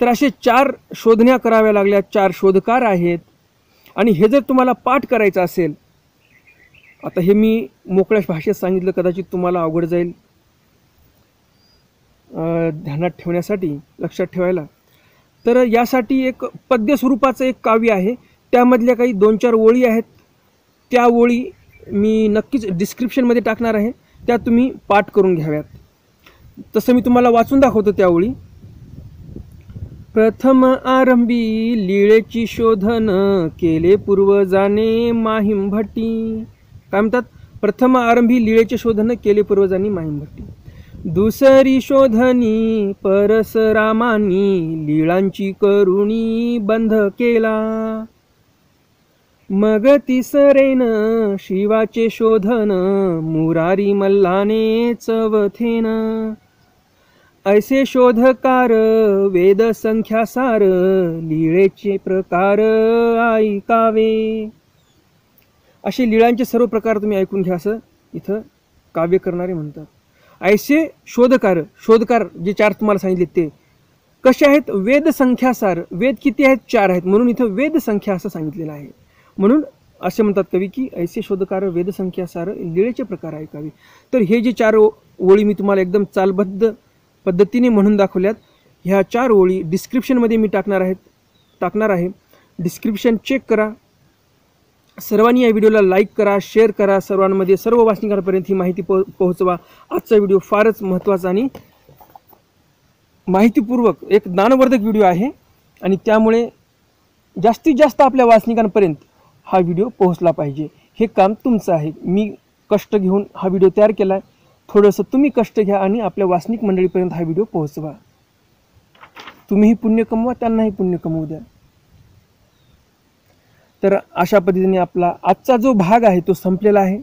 तर असे 4 शोधण्या कराव्या लागल्या, 4 शोधकार आहेत. आणि हे जर तुम्हाला पाठ करायचं असेल, आता हे मी मोकळ्या भाषेत सांगितलं, कदाचित तुम्हाला अवघड जाईल ध्यानात ठेवण्यासाठी, लक्षात ठेवायला. तर यासाठी एक पद्य स्वरूपाचं एक काव्य आहे, त्यामधल्या काही 2-4 ओळी आहेत. त्या ओळी मी नक्कीच डिस्क्रिप्शनमध्ये टाकणार आहे, त्या तुम्ही पाठ करून घ्याव्यात. तसं मी तुम्हाला वाचून दाखवतो त्या ओळी. प्रथम आरंभी लीळेची शोधन केले पूर्वजाने माहीम भट्टी. काय म्हणतात? प्रथम आरंभी लीळेचे शोधन केले पूर्वजांनी माहीम भट्टी. दुसरी शोधनी परसरामांनी लीळांची करुणी बंध केला. मग तिसरेन शिवाचे शोधन मुरारी मल्लाने चवथेन. ऐसे शोधकार वेद संख्यासार लीळेचे प्रकार ऐकावे. असे लीळांचे सर्व प्रकार तुम्ही ऐकून घ्या असं इथं काव्य करणारे म्हणतात. ऐसे शोधकार जे चार तुम्हाला सांगितले ते कसे आहेत? वेद संख्यासार. वेद किती आहेत? 4 आहेत. म्हणून इथं वेद संख्या असं सांगितलेलं आहे. म्हणून असे म्हणतात कवी की ऐसे शोधकार वेद संख्यासार लीळेचे प्रकार ऐकावे. तर हे जे 4 ओळी मी तुम्हाला एकदम चालबद्ध पद्धतीने म्हणून दाखवल्यात, ह्या 4 ओळी डिस्क्रिप्शनमध्ये मी टाकणार आहे. डिस्क्रिप्शन चेक करा. सर्वांनी या व्हिडिओला लाईक करा, शेअर करा, सर्वांमध्ये सर्व वाचनिकांपर्यंत ही माहिती पोहोचवा. आजचा व्हिडिओ फारच महत्त्वाचा आणि माहितीपूर्वक एक ज्ञानवर्धक व्हिडिओ आहे आणि त्यामुळे जास्तीत जास्त आपल्या वाचनिकांपर्यंत हा व्हिडिओ पोहोचला पाहिजे. हे काम तुमचं आहे. मी कष्ट घेऊन हा व्हिडिओ तयार केला आहे. थोडंसं तुम्ही कष्ट घ्या आणि आपल्या वाचनिक मंडळीपर्यंत हा व्हिडिओ पोहोचवा. तुम्हीही पुण्य कमवा, त्यांनाही पुण्य कमवू द्या. तर अशा पद्धतीने आपला आजचा जो भाग आहे तो संपलेला आहे.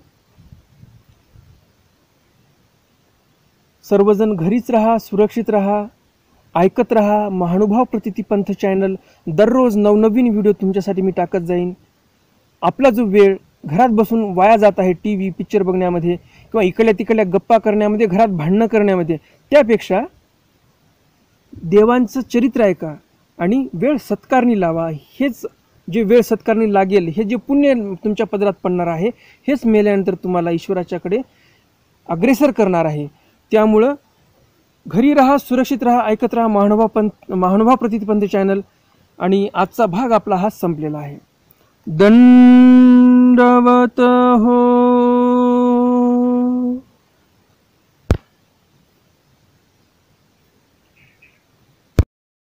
सर्वजण घरीच राहा, सुरक्षित राहा, ऐकत राहा. महानुभाव प्रतिती पंथ चॅनल. दररोज नवनवीन व्हिडिओ तुमच्यासाठी मी टाकत जाईन. आपला जो वेळ घरात बसून वाया जात आहे टी व्ही पिक्चर बघण्यामध्ये किंवा इकडल्या तिकडल्या गप्पा करण्यामध्ये, घरात भांडणं करण्यामध्ये, त्यापेक्षा देवांचं चरित्र ऐका आणि वेळ सत्कारणी लावा. हेच जे वेळ सत्कारणी लागेल, हे जे पुण्य तुमच्या पदरात पडणार आहे, हेच मेल्यानंतर तुम्हाला ईश्वराच्याकडे अग्रेसर करणार आहे. त्यामुळं घरी राहा, सुरक्षित राहा, ऐकत राहा महानुभाव प्रतिती पंथ चॅनल. आणि आजचा भाग आपला हा संपलेला आहे. दंडवत हो.